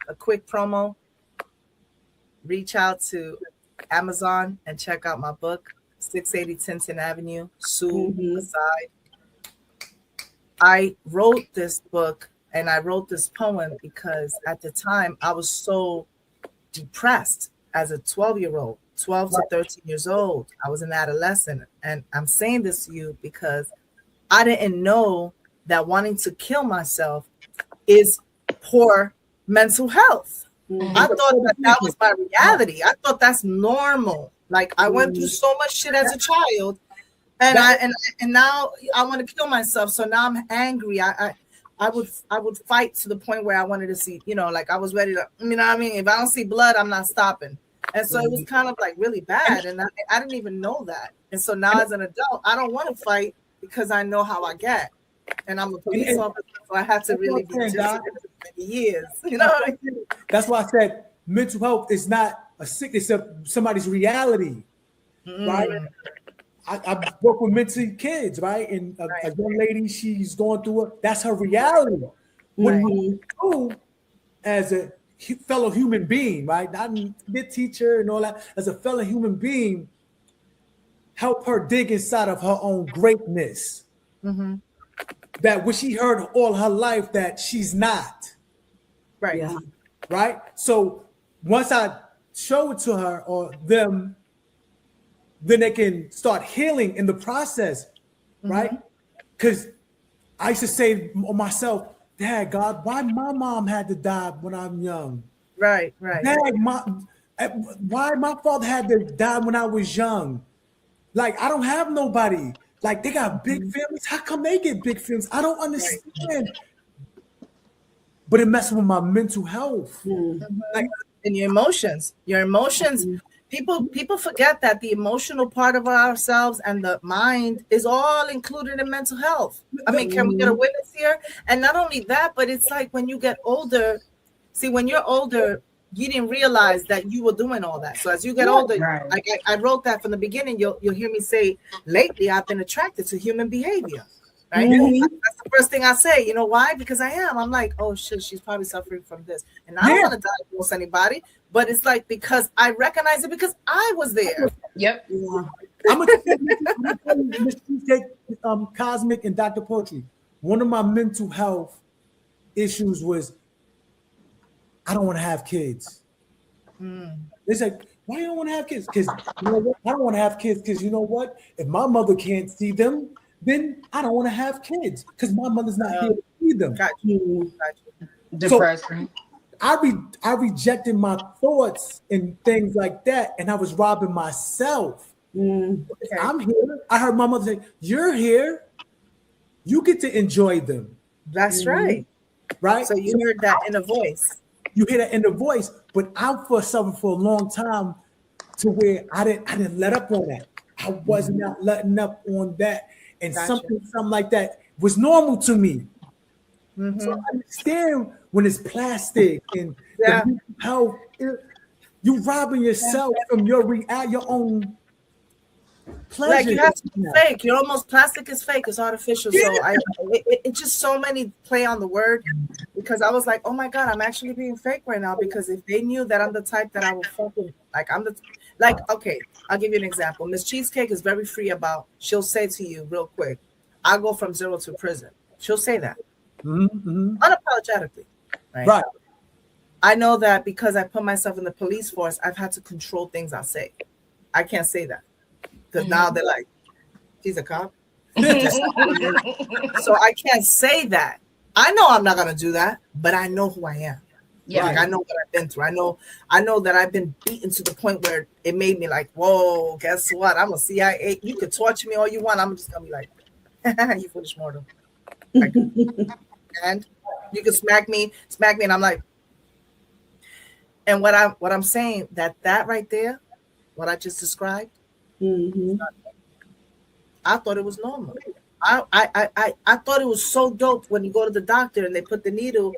a quick promo. Reach out to Amazon and check out my book, 680 Tinton Avenue, Sue Mhm. Aside. I wrote this book and I wrote this poem because at the time I was so depressed as a 12-year-old, 12 to 13 years old. I was an adolescent. And I'm saying this to you because I didn't know that wanting to kill myself is poor mental health. I thought that was my reality. I thought that's normal. Like I went through so much shit as a child, and now I want to kill myself. So now I'm angry. I would fight to the point where I wanted to see, like I was ready to, you know what I mean? If I don't see blood, I'm not stopping. And so it was kind of like really bad. And I didn't even know that. And so now as an adult, I don't want to fight because I know how I get. And I'm a police officer, so I had to really be disciplined for many years. You know what I mean? That's why I said mental health is not a sickness of somebody's reality, right? I work with mentally kids, right? And a young lady, she's going through it. That's her reality. When you do, as a fellow human being, right? Not the teacher and all that, as a fellow human being, help her dig inside of her own greatness. That what she heard all her life that she's not. Right. Yeah. Right. So once I show it to her or them, then they can start healing in the process. Right. Because I used to say myself, Dad, God, why my mom had to die when I'm young? Right. Dad, why my father had to die when I was young? Like, I don't have nobody. Like, they got big families. How come they get big families? I don't understand. But it messes with my mental health. Like, and your emotions. People forget that the emotional part of ourselves and the mind is all included in mental health. I mean, can we get a witness here? And not only that, but it's like when you get older, when you're older, you didn't realize that you were doing all that. So as you get older, like I wrote that from the beginning, you'll hear me say, lately I've been attracted to human behavior. Right? That's the first thing I say. You know why? Because I am. I'm like, oh shit, she's probably suffering from this. And I don't want to diagnose anybody, but it's like because I recognize it because I was there. Yep. Yeah. I'm gonna tell you, Miss CHEEZCAKE, COSMIK, and Dr. Poetry. One of my mental health issues was I don't want to have kids. They said, why you don't want to have kids? Because you know what? I don't want to have kids because you know what? If my mother can't see them, then I don't want to have kids because my mother's not here to see them. Got you. Depressing. So I rejected my thoughts and things like that, and I was robbing myself. I'm here. I heard my mother say, "You're here. You get to enjoy them." That's right. Right. So you heard that in a voice. You hear that in the voice, but I suffered for a long time to where I didn't let up on that. I was not letting up on that, and something like that was normal to me. So I understand when it's plastic and how you robbing yourself from your own pleasure. Like you have to be fake. You're almost plastic is fake. It's artificial. So it's just so many play on the word because I was like, oh my God, I'm actually being fake right now because if they knew that I'm the type that I would fucking okay, I'll give you an example. Miss CHEEZCAKE is very free about. She'll say to you real quick, "I'll go from 0 to prison." She'll say that unapologetically. Right. I know that because I put myself in the police force, I've had to control things I say. I can't say that. Because now they're like, she's a cop. So I can't say that. I know I'm not gonna do that, but I know who I am. Yeah, like I know what I've been through. I know that I've been beaten to the point where it made me like, whoa, guess what? I'm a CIA. You could torture me all you want. I'm just gonna be like, you foolish mortal. Like, and you can smack me, and I'm like, and what I'm saying that right there, what I just described. I thought it was normal. I thought it was so dope when you go to the doctor and they put the needle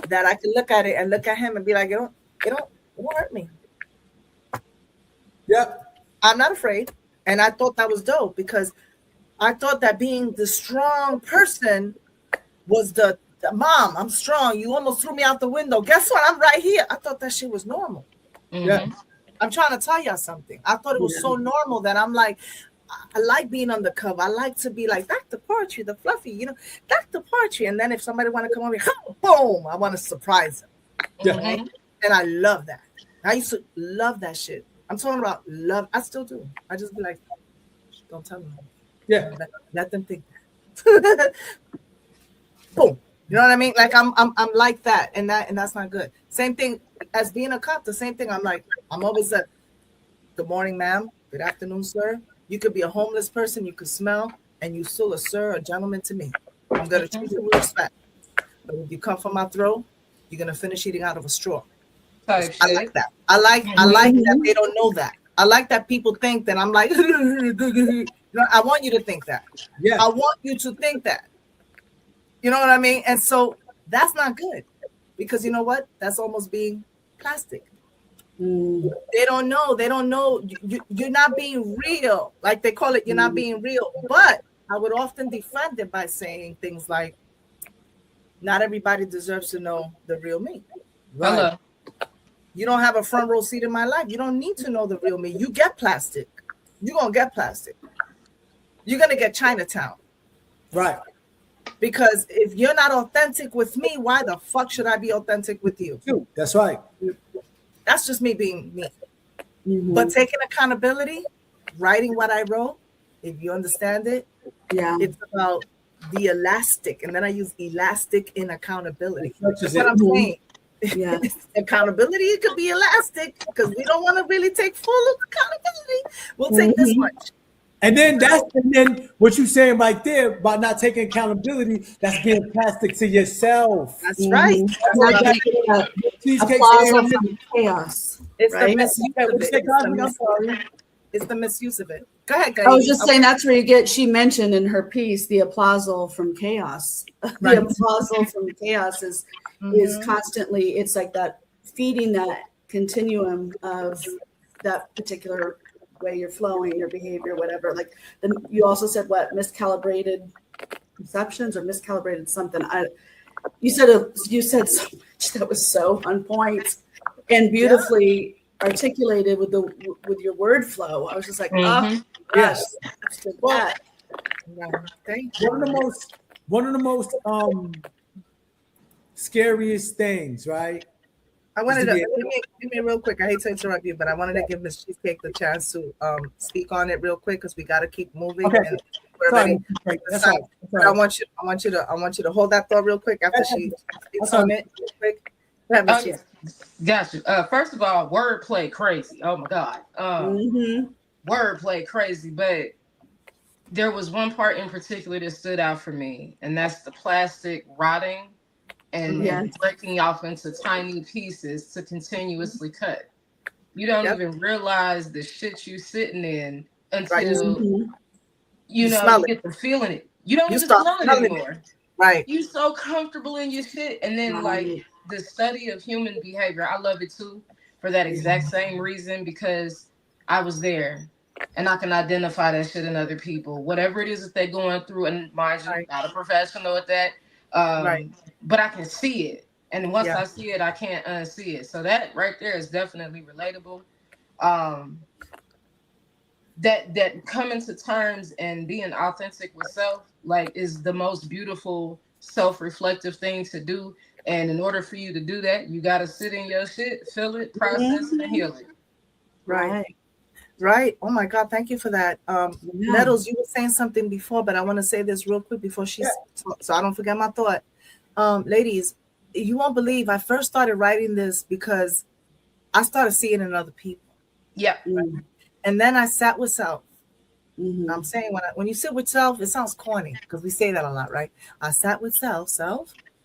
that I could look at it and look at him and be like, it don't hurt me. Yep. I'm not afraid. And I thought that was dope because I thought that being the strong person was the mom, I'm strong. You almost threw me out the window. Guess what? I'm right here. I thought that shit was normal. Yeah. I'm trying to tell y'all something. I thought it was so normal that I'm like, I like being on the cover. I like to be like Dr. Poetry, the fluffy, you know, Dr. Poetry. And then if somebody want to come over here, boom, I want to surprise them. Yeah. Right? And I love that. I used to love that shit. I'm talking about love. I still do. I just be like, don't tell them. Yeah. Let them think that. Boom. You know what I mean? Like I'm like that, and that's not good. Same thing as being a cop. The same thing. I'm always a good morning, ma'am. Good afternoon, sir. You could be a homeless person. You could smell, and you still a sir, a gentleman to me. I'm gonna treat you with respect. But if you come from my throat, you're gonna finish eating out of a straw. I like that. I like that they don't know that. I like that people think that I'm like. No, I want you to think that. Yeah. I want you to think that. You know what I mean? And so that's not good, because you know what? That's almost being plastic. They don't know. They don't know. You're not being real. Like they call it, you're not being real. But I would often defend it by saying things like, not everybody deserves to know the real me. Right. You don't have a front row seat in my life. You don't need to know the real me. You get plastic. You're going to get plastic. You're going to get Chinatown. Right. Because if you're not authentic with me, why the fuck should I be authentic with you? That's right. That's just me being me. But taking accountability, writing what I wrote, if you understand it, it's about the elastic. And then I use elastic in accountability. That's what I'm saying. Yeah. Accountability, it could be elastic because we don't want to really take full accountability. We'll take this much. And then what you're saying right there about not taking accountability, that's being plastic to yourself. That's right. Applause from chaos. It's right? the misuse of it. It's the misuse of it. Go ahead, guys. I was just saying that's where you get, she mentioned in her piece, the applausal from chaos. Right. The applausal from chaos is constantly, it's like that, feeding that continuum of that particular way you're flowing, your behavior, whatever. Like then you also said what, miscalibrated perceptions or miscalibrated something. You said so much that was so on point and beautifully articulated with your word flow. I was just like, oh yes. Well, one of the most scariest things, right? I wanted to give me real quick. I hate to interrupt you, but I wanted to give Miss Cheesecake the chance to speak on it real quick because we got to keep moving. Okay. That's right. I want you to hold that thought real quick after she speaks on it real quick. Gotcha. First of all, wordplay crazy. Oh my God. Wordplay crazy, but there was one part in particular that stood out for me, and that's the plastic rotting and breaking off into tiny pieces to continuously cut. You don't even realize the shit you sitting in until you get to feeling it. You don't even smell it anymore. Right. You so comfortable in your shit. And then like the study of human behavior, I love it too for that exact same reason, because I was there and I can identify that shit in other people, whatever it is that they're going through. And mind you, not a professional at that. But I can see it. And once I see it, I can't unsee it. So that right there is definitely relatable. That coming to terms and being authentic with self, like, is the most beautiful self-reflective thing to do. And in order for you to do that, you got to sit in your shit, feel it, process it, and heal it. Right. Oh my God. Thank you for that. Nettles, you were saying something before, but I want to say this real quick before so I don't forget my thought. Ladies, you won't believe I first started writing this because I started seeing it in other people. Yeah. And then I sat with self. I'm saying when you sit with self, it sounds corny because we say that a lot, right? I sat with self.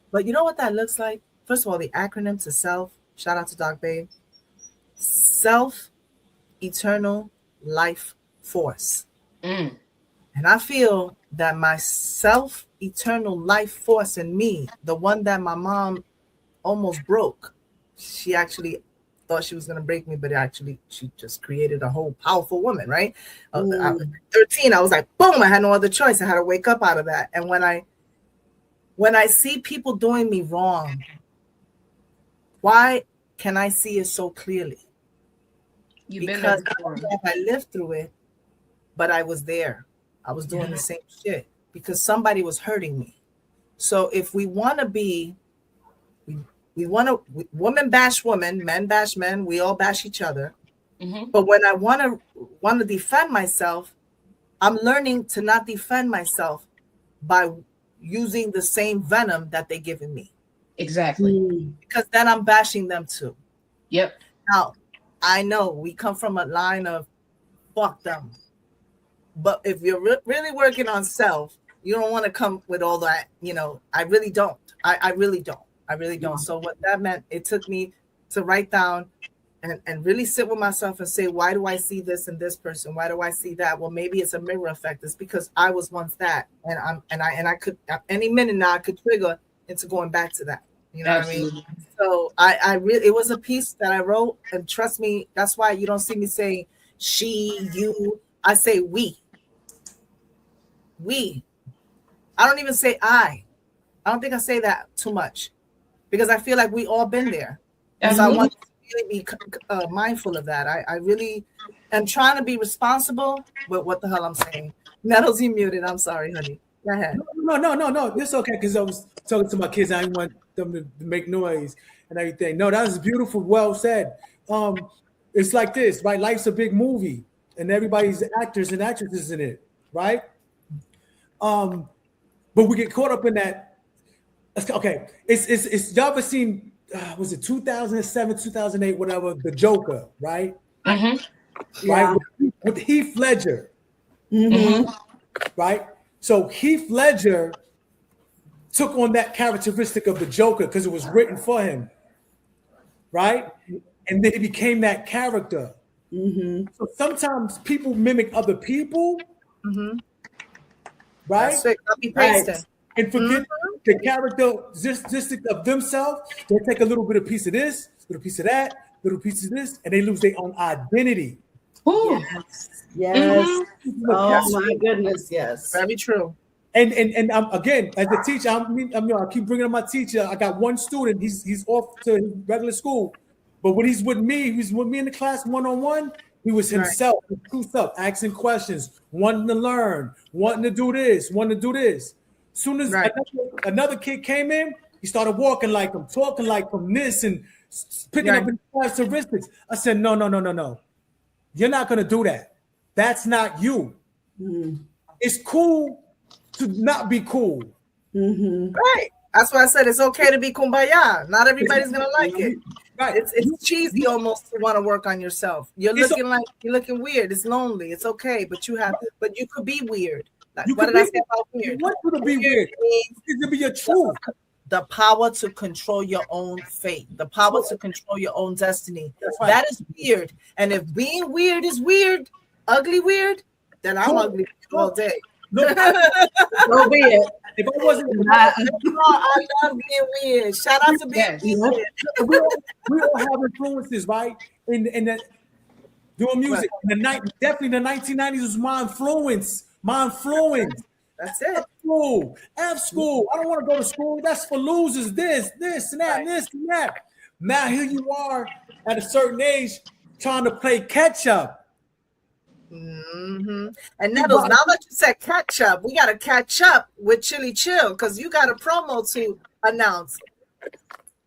But you know what that looks like? First of all, the acronym to self, shout out to Doc Babe. Self, eternal life force. And I feel that my self, eternal life force in me, the one that my mom almost broke, she actually thought she was going to break me, but she just created a whole powerful woman, right? I was 13, I was like, boom, I had no other choice. I had to wake up out of that. And when I see people doing me wrong, why can I see it so clearly? Because I lived through it, but I was there. I was doing the same shit because somebody was hurting me. So if we want to be, we want to, women bash women, men bash men, we all bash each other. But when I want to defend myself, I'm learning to not defend myself by using the same venom that they're giving me. Exactly. Because then I'm bashing them too. Yep. Now, I know we come from a line of fuck them. But if you're really working on self, you don't want to come with all that, you know. I really don't. I really don't. I really don't. So what that meant, it took me to write down and really sit with myself and say, why do I see this in this person? Why do I see that? Well, maybe it's a mirror effect. It's because I was once that, and I could any minute now I could trigger into going back to that. You know what I mean? So I really, it was a piece that I wrote, and trust me, that's why you don't see me saying she, you. I say we. We. I don't even say I. I don't think I say that too much because I feel like we all been there. And so I want to really be mindful of that. I really am trying to be responsible with what the hell I'm saying. Nettles, you muted. I'm sorry, honey. Go ahead. No. It's okay because I was talking to my kids. I didn't want them to make noise and everything. No, that was beautiful. Well said. It's like this, right? Life's a big movie and everybody's actors and actresses in it, right? But we get caught up in that. Okay, it's y'all ever seen? Was it 2007, 2008, whatever? The Joker, right? Right, with Heath Ledger, right? So Heath Ledger took on that characteristic of the Joker because it was written for him, right? And then he became that character. So sometimes people mimic other people, right? That's it. Copy paste. And forget the characteristic of themselves. They take a little bit of piece of this, little piece of that, little piece of this, and they lose their own identity. Yes. Oh my goodness, yes. Very true. And again, as a teacher, I keep bringing up my teacher. I got one student. He's off to his regular school, but when he's with me in the class one-on-one. He was himself, his true self, asking questions, wanting to learn, wanting to do this, wanting to do this. Soon as another kid came in, he started walking like him, talking like him, this and picking up his characteristics. I said, no. You're not going to do that. That's not you. It's cool to not be cool. Right. That's why I said it's okay to be kumbaya. Not everybody's going to like it. Right. It's cheesy almost to want to work on yourself. You're looking weird. It's lonely. It's okay, but you could be weird. Like, what did I say about weird? What could be weird? It's to be your truth. The power to control your own fate, the power to control your own destiny. That is weird. And if being weird is weird, ugly weird, then I'm ugly all day. So be it. If I wasn't, I love being weird. Shout out to being weird. We all have influences, right? In that doing music. Definitely the 1990s was my influence. That's it. F school. I don't want to go to school. That's for losers. This and that, this and that. Now here you are at a certain age trying to play catch up. And Nettles, now that you said catch up, we got to catch up with Chili Chill because you got a promo to announce.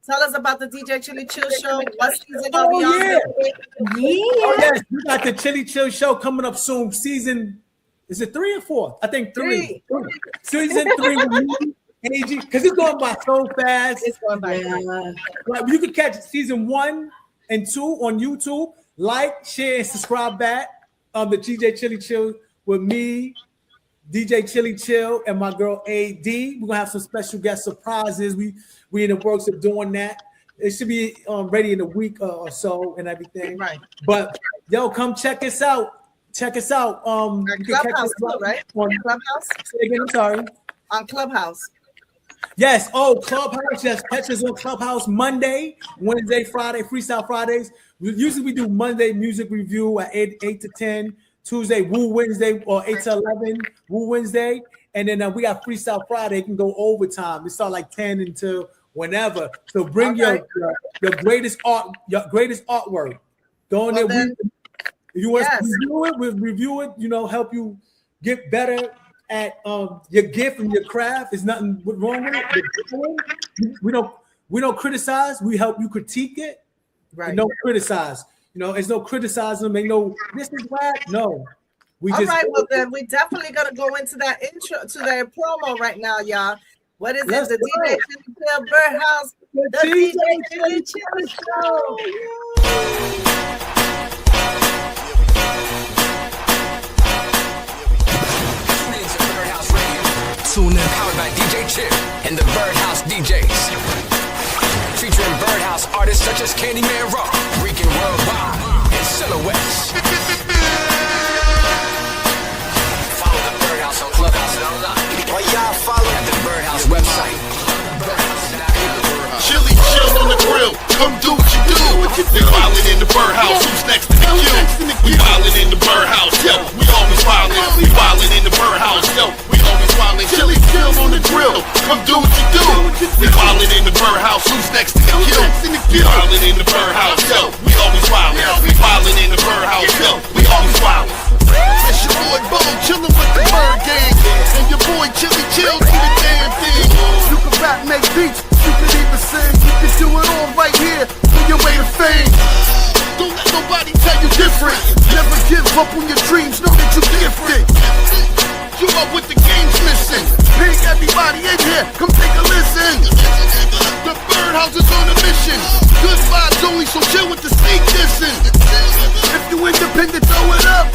Tell us about the DJ Chili Chill show. What season are we on? Oh yes, we got the Chili Chill show coming up soon. Season. Is it 3 or 4? I think 3. Season 3 with me, AG, because it's going by so fast. It's going by. Like, you can catch season 1 and 2 on YouTube. Like, share, and subscribe back on the DJ Chili Chill with me, DJ Chili Chill, and my girl AD. We're gonna have some special guest surprises. We in the works of doing that. It should be ready in a week or so and everything. Right. But yo, come check us out. Check us out. You can catch us too, right? On Clubhouse. Say again, I'm sorry. On Clubhouse. Yes. Oh, Clubhouse. Yes, catch us on Clubhouse Monday, Wednesday, Friday, Freestyle Fridays. Usually we do Monday music review at 8 to 10. Tuesday, Woo Wednesday, or 8 to 11, Woo Wednesday. And then we got Freestyle Friday. It can go overtime. It start like 10 until whenever. So bring your greatest artwork. Go in there. If you want to review it, we'll review it. Help you get better at your gift and your craft. There's nothing wrong with it. We don't criticize. We help you critique it. Right. Don't criticize. There's no criticizing. Ain't no this is whack. No. All right. Well, then we definitely gonna go into that intro to their promo right now, y'all. What is it? The DJ Chili Chill Birdhouse. The DJ Chili Chill Show. Tune in, powered by DJ Chip and the Birdhouse DJs. Featuring Birdhouse artists such as Candyman Rock, Rican Worldwide, and Silhouettes. Follow the Birdhouse on Clubhouse and online. Or y'all follow at the Birdhouse website. Chili chill on the grill, come do what you do. We wildin' in the Birdhouse, who's next to the queue? We wildin' in the Birdhouse, yo, we always wildin'. We wildin' in the Birdhouse, yo, we always wildin'. Chili chill on the grill, come do what you do. We wildin' in the Birdhouse, who's next to the queue? We wildin' in the Birdhouse, yo, we always wildin'. We wildin' in the Birdhouse, yo, we always wildin'. It's your boy Bo, chillin' with the Bird Gang, and your boy Chili Chill do the damn thing. You can rap, make beats, you can even sing. You can do it all right here on your way to fame. Don't let nobody tell you different. Never give up on your dreams, know that you're gifted. You up with the game's missing. Bring everybody in here, come take a listen. The Birdhouse is on a mission. Good vibes only, so chill with the sneak dissing. If you independent, throw it up.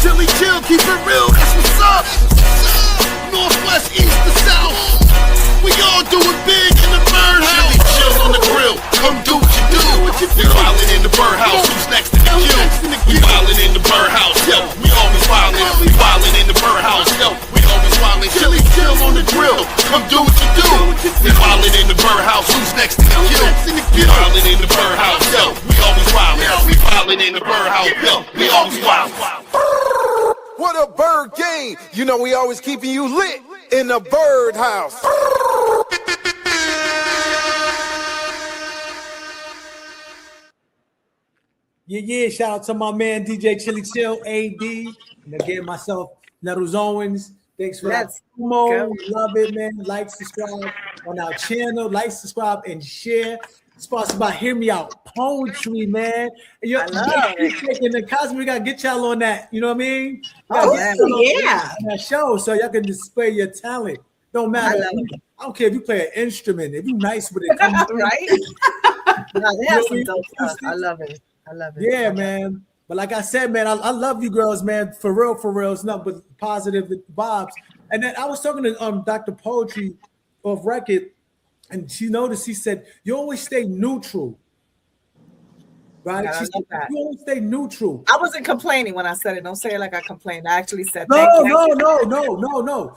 Chili chill, keep it real, that's what's up. Northwest, east to south, we all doing big in the Birdhouse. Chili chill on the grill, come do what you do. We wildin' in the Birdhouse, who's next to the queue? We wildin' in the Birdhouse, yo, we always wildin'. We wildin' in the Birdhouse, yo, we always wildin'. Chili chill on the grill, come do what you do. We wildin' in the Birdhouse, who's next to the queue? We wildin' in the Birdhouse, yo, we always wildin'. We wildin' in the Birdhouse, yo, we always wildin'. What a bird game! We always keeping you lit in the Birdhouse. Yeah. Shout out to my man DJ Chili Chill, AD, and again myself, Nettles Owens. Thanks for that promo. Love it, man. Like, subscribe on our channel. Like, subscribe, and share. Sponsored by Hear Me Out Poetry, man. I love it. And the COSMIK gotta get y'all on that. You know what I mean? Yeah. On that show, so y'all can display your talent. Don't matter. I don't care if you play an instrument. If you nice with it, come right? They have some dope stuff. I love it. Yeah, man. But like I said, man, I love you girls, man. For real. It's nothing but positive vibes. And then I was talking to Dr. Poetry off record, and she noticed, she said, you always stay neutral. Right? She said, you always stay neutral. I wasn't complaining when I said it. Don't say it like I complained. I actually said no.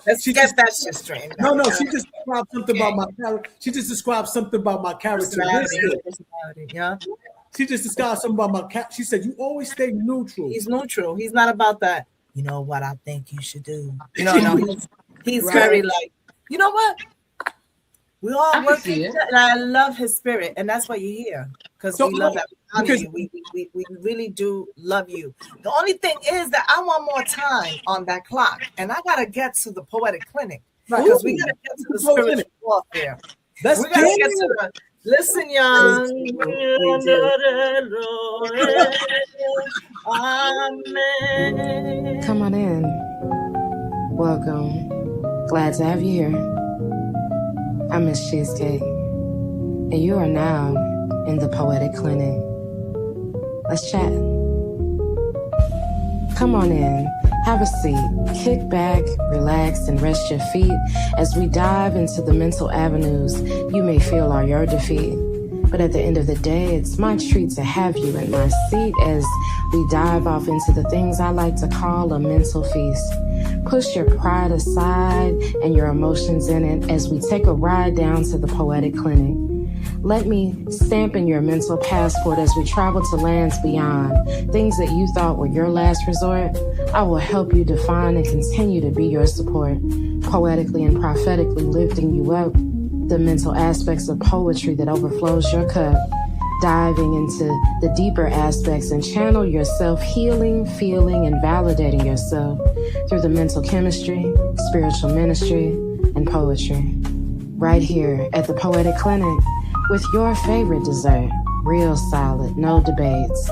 Let's get that shit straight. No. She just described something about my character. She just described something about my character. Yeah. She just described something about my cat. She said, you always stay neutral. He's neutral. He's not about that. You know what I think you should do. He's right. Very like, you know what? We all work together, and I love his spirit, and that's why you're here, because we love that. We really do love you. The only thing is that I want more time on that clock, and I gotta get to the poetic clinic because we gotta get to the spiritual warfare. We gotta get to the listen, young. Amen. Come on in. Welcome. Glad to have you here. I'm Miss CHEEZCAKE, and you are now in the Poetic Clinic. Let's chat. Come on in, have a seat, kick back, relax, and rest your feet as we dive into the mental avenues you may feel are your defeat. But at the end of the day, it's my treat to have you in my seat as we dive off into the things I like to call a mental feast. Push your pride aside and your emotions in it as we take a ride down to the Poetic Clinic. Let me stamp in your mental passport as we travel to lands beyond. Things that you thought were your last resort, I will help you define and continue to be your support, poetically and prophetically lifting you up, the mental aspects of poetry that overflows your cup. diving into the deeper aspects and channel yourself, healing, feeling, and validating yourself through the mental chemistry, spiritual ministry, and poetry. Right here at the Poetic Clinic with your favorite dessert, real solid, no debates,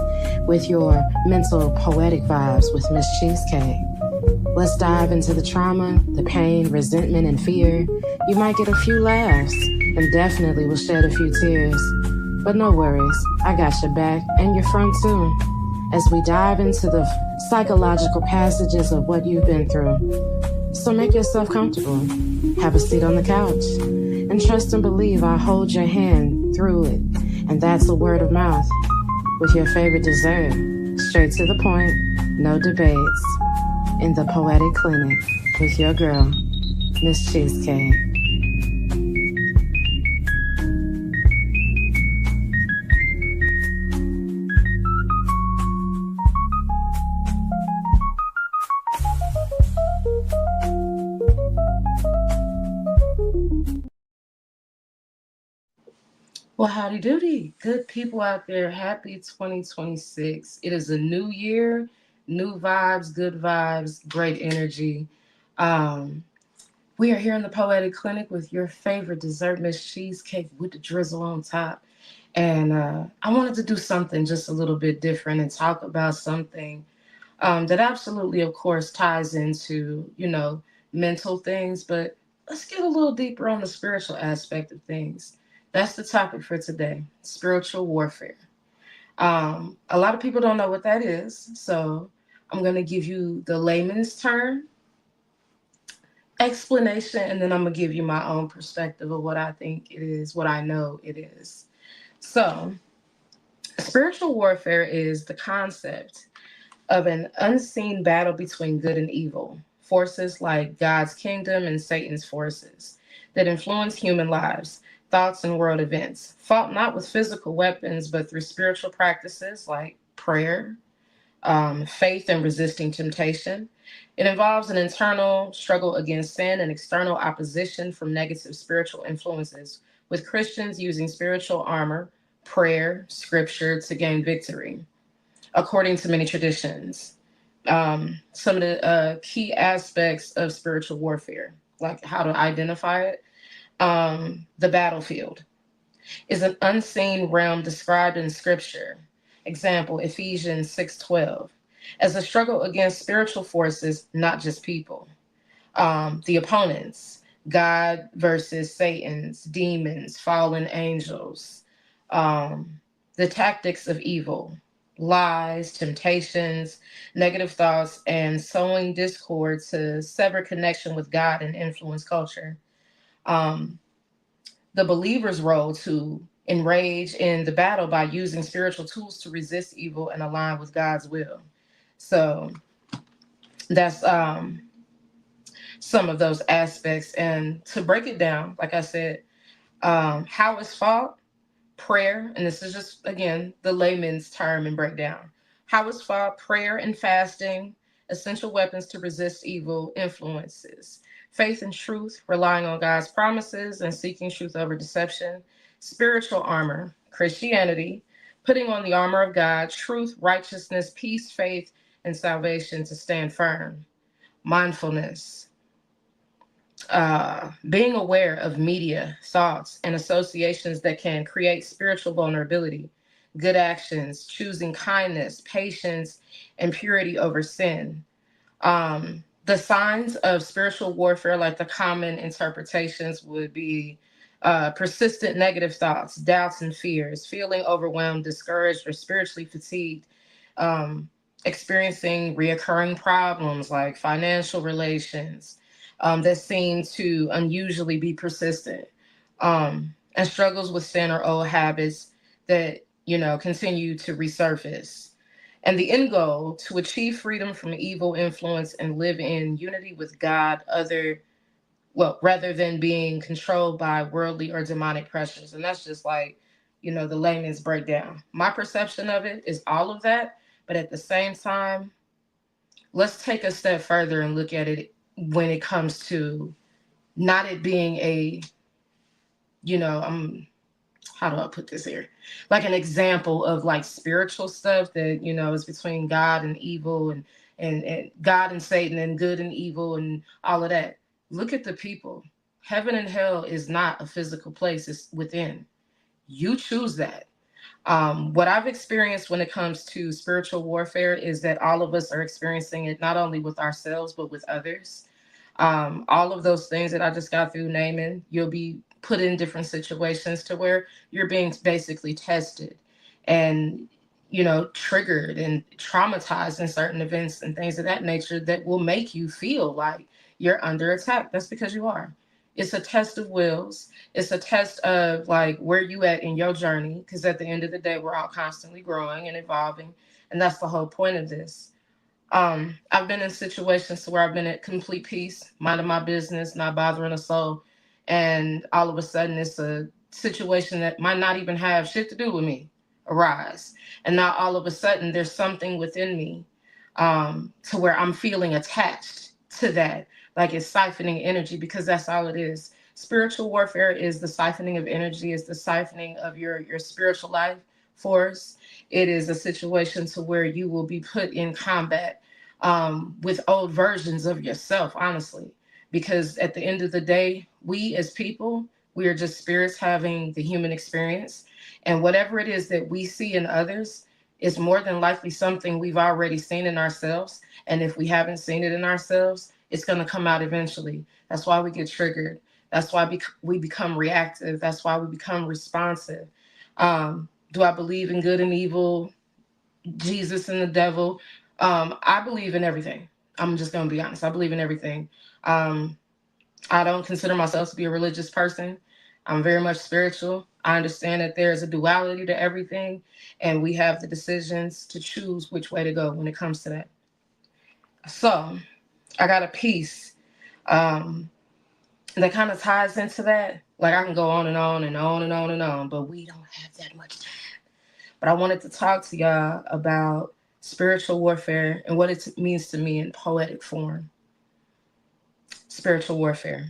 with your mental poetic vibes with Miss Cheesecake. Let's dive into the trauma, the pain, resentment, and fear. You might get a few laughs and definitely will shed a few tears. But no worries, I got your back and your front too. As we dive into the psychological passages of what you've been through. So make yourself comfortable, have a seat on the couch, and trust and believe I'll hold your hand through it. And that's a word of mouth with your favorite dessert, straight to the point, no debates, in the Poetic Clinic with your girl, Miss Cheesecake. Well, howdy doody. Good people out there. Happy 2026. It is a new year, new vibes, good vibes, great energy. We are here in the Poetic Clinic with your favorite dessert, Miss Cheesecake with the drizzle on top. And I wanted to do something just a little bit different and talk about something that absolutely, of course, ties into, mental things, but let's get a little deeper on the spiritual aspect of things. That's the topic for today, spiritual warfare. A lot of people don't know what that is, so I'm going to give you the layman's term explanation, and then I'm going to give you my own perspective of what I think it is, what I know it is. So, spiritual warfare is the concept of an unseen battle between good and evil, forces like God's kingdom and Satan's forces that influence human lives, thoughts, and world events, fought not with physical weapons, but through spiritual practices like prayer, faith, and resisting temptation. It involves an internal struggle against sin and external opposition from negative spiritual influences, with Christians using spiritual armor, prayer, scripture to gain victory according to many traditions. Some of the key aspects of spiritual warfare, like how to identify it. The battlefield is an unseen realm described in scripture. Example, Ephesians 6:12, as a struggle against spiritual forces, not just people. The opponents, God versus Satan's, demons, fallen angels, the tactics of evil, lies, temptations, negative thoughts, and sowing discord to sever connection with God and influence culture. The believer's role to enrage in the battle by using spiritual tools to resist evil and align with God's will. So that's some of those aspects. And to break it down, like I said, how it's fought, prayer, and this is just, again, the layman's term and breakdown. How it's fought, prayer and fasting, essential weapons to resist evil influences. Faith and truth, relying on God's promises and seeking truth over deception. Spiritual armor, Christianity, putting on the armor of God, truth, righteousness, peace, faith, and salvation to stand firm. Mindfulness, being aware of media, thoughts, and associations that can create spiritual vulnerability. Good actions, choosing kindness, patience, and purity over sin. The signs of spiritual warfare, like the common interpretations, would be persistent negative thoughts, doubts, and fears, feeling overwhelmed, discouraged, or spiritually fatigued, experiencing reoccurring problems like financial relations that seem to unusually be persistent, and struggles with sin or old habits that, continue to resurface. And the end goal, to achieve freedom from evil influence and live in unity with God, rather than being controlled by worldly or demonic pressures. And that's just like, the layman's breakdown. My perception of it is all of that, but at the same time, let's take a step further and look at it when it comes to not it being a, how do I put this here? Like an example of like spiritual stuff that, you know, is between God and evil and God and Satan and good and evil and all of that. Look at the people. Heaven and hell is not a physical place, it's within. You choose that. What I've experienced when it comes to spiritual warfare is that all of us are experiencing it not only with ourselves, but with others. All of those things that I just got through naming, you'll be put in different situations to where you're being basically tested and, you know, triggered and traumatized in certain events and things of that nature that will make you feel like you're under attack. That's because you are. It's a test of wills. It's a test of like where you at in your journey. Because at the end of the day, we're all constantly growing and evolving. And that's the whole point of this. I've been in situations where I've been at complete peace, minding my business, not bothering a soul. And all of a sudden it's a situation that might not even have shit to do with me arise. And now all of a sudden there's something within me to where I'm feeling attached to that. Like it's siphoning energy because that's all it is. Spiritual warfare is the siphoning of energy, is the siphoning of your spiritual life force. It is a situation to where you will be put in combat with old versions of yourself, honestly. Because at the end of the day, we as people, we are just spirits having the human experience. And whatever it is that we see in others is more than likely something we've already seen in ourselves. And if we haven't seen it in ourselves, it's going to come out eventually. That's why we get triggered. That's why we become reactive. That's why we become responsive. Do I believe in good and evil, Jesus and the devil? I believe in everything. I'm just going to be honest. I believe in everything. I don't consider myself to be a religious person. I'm very much spiritual. I understand that there is a duality to everything, and we have the decisions to choose which way to go when it comes to that. So I got a piece that kind of ties into that. Like I can go on and on and on and on and on, but we don't have that much time. But I wanted to talk to y'all about spiritual warfare and what it means to me in poetic form. Spiritual warfare.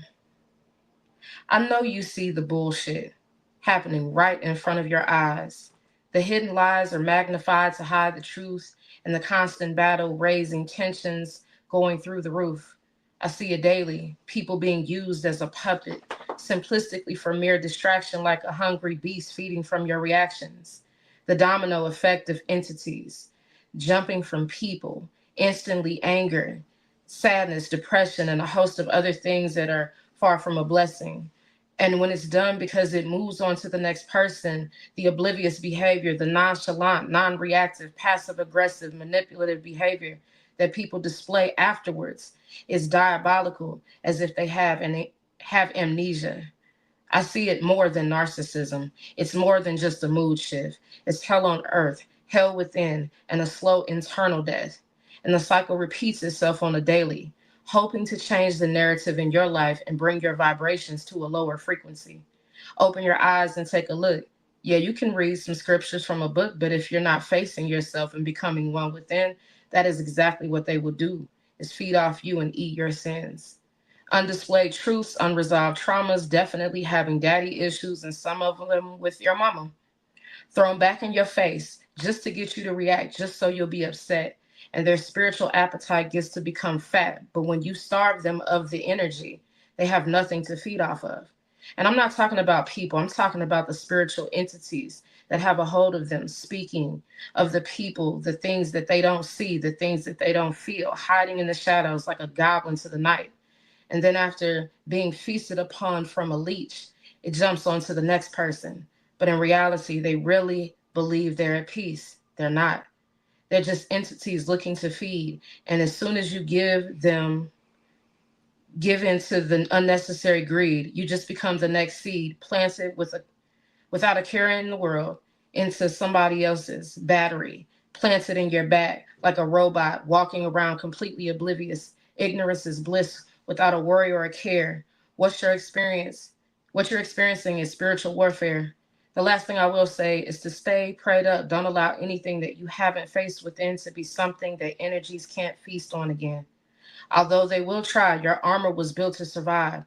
I know you see the bullshit happening right in front of your eyes. The hidden lies are magnified to hide the truth, and the constant battle raising tensions going through the roof. I see it daily, people being used as a puppet, simplistically for mere distraction like a hungry beast feeding from your reactions. The domino effect of entities, jumping from people, instantly anger, sadness, depression, and a host of other things that are far from a blessing. And when it's done because it moves on to the next person, the oblivious behavior, the nonchalant, non-reactive, passive-aggressive, manipulative behavior that people display afterwards is diabolical, as if they have amnesia. I see it more than narcissism. It's more than just a mood shift. It's hell on earth, hell within, and a slow internal death. And the cycle repeats itself on a daily, hoping to change the narrative in your life and bring your vibrations to a lower frequency. Open your eyes and take a look. Yeah, you can read some scriptures from a book, but if you're not facing yourself and becoming one within, that is exactly what they will do, is feed off you and eat your sins. Undisplayed truths, unresolved traumas, definitely having daddy issues, and some of them with your mama. Thrown back in your face just to get you to react, just so you'll be upset. And their spiritual appetite gets to become fat. But when you starve them of the energy, they have nothing to feed off of. And I'm not talking about people. I'm talking about the spiritual entities that have a hold of them, speaking of the people, the things that they don't see, the things that they don't feel, hiding in the shadows like a goblin to the night. And then after being feasted upon from a leech, it jumps onto the next person. But in reality, they really believe they're at peace. They're not. They're just entities looking to feed. And as soon as you give into the unnecessary greed, you just become the next seed planted without a care in the world into somebody else's battery, planted in your back like a robot, walking around completely oblivious. Ignorance is bliss without a worry or a care. What you're experiencing is spiritual warfare. The last thing I will say is to stay prayed up. Don't allow anything that you haven't faced within to be something that energies can't feast on again. Although they will try, your armor was built to survive.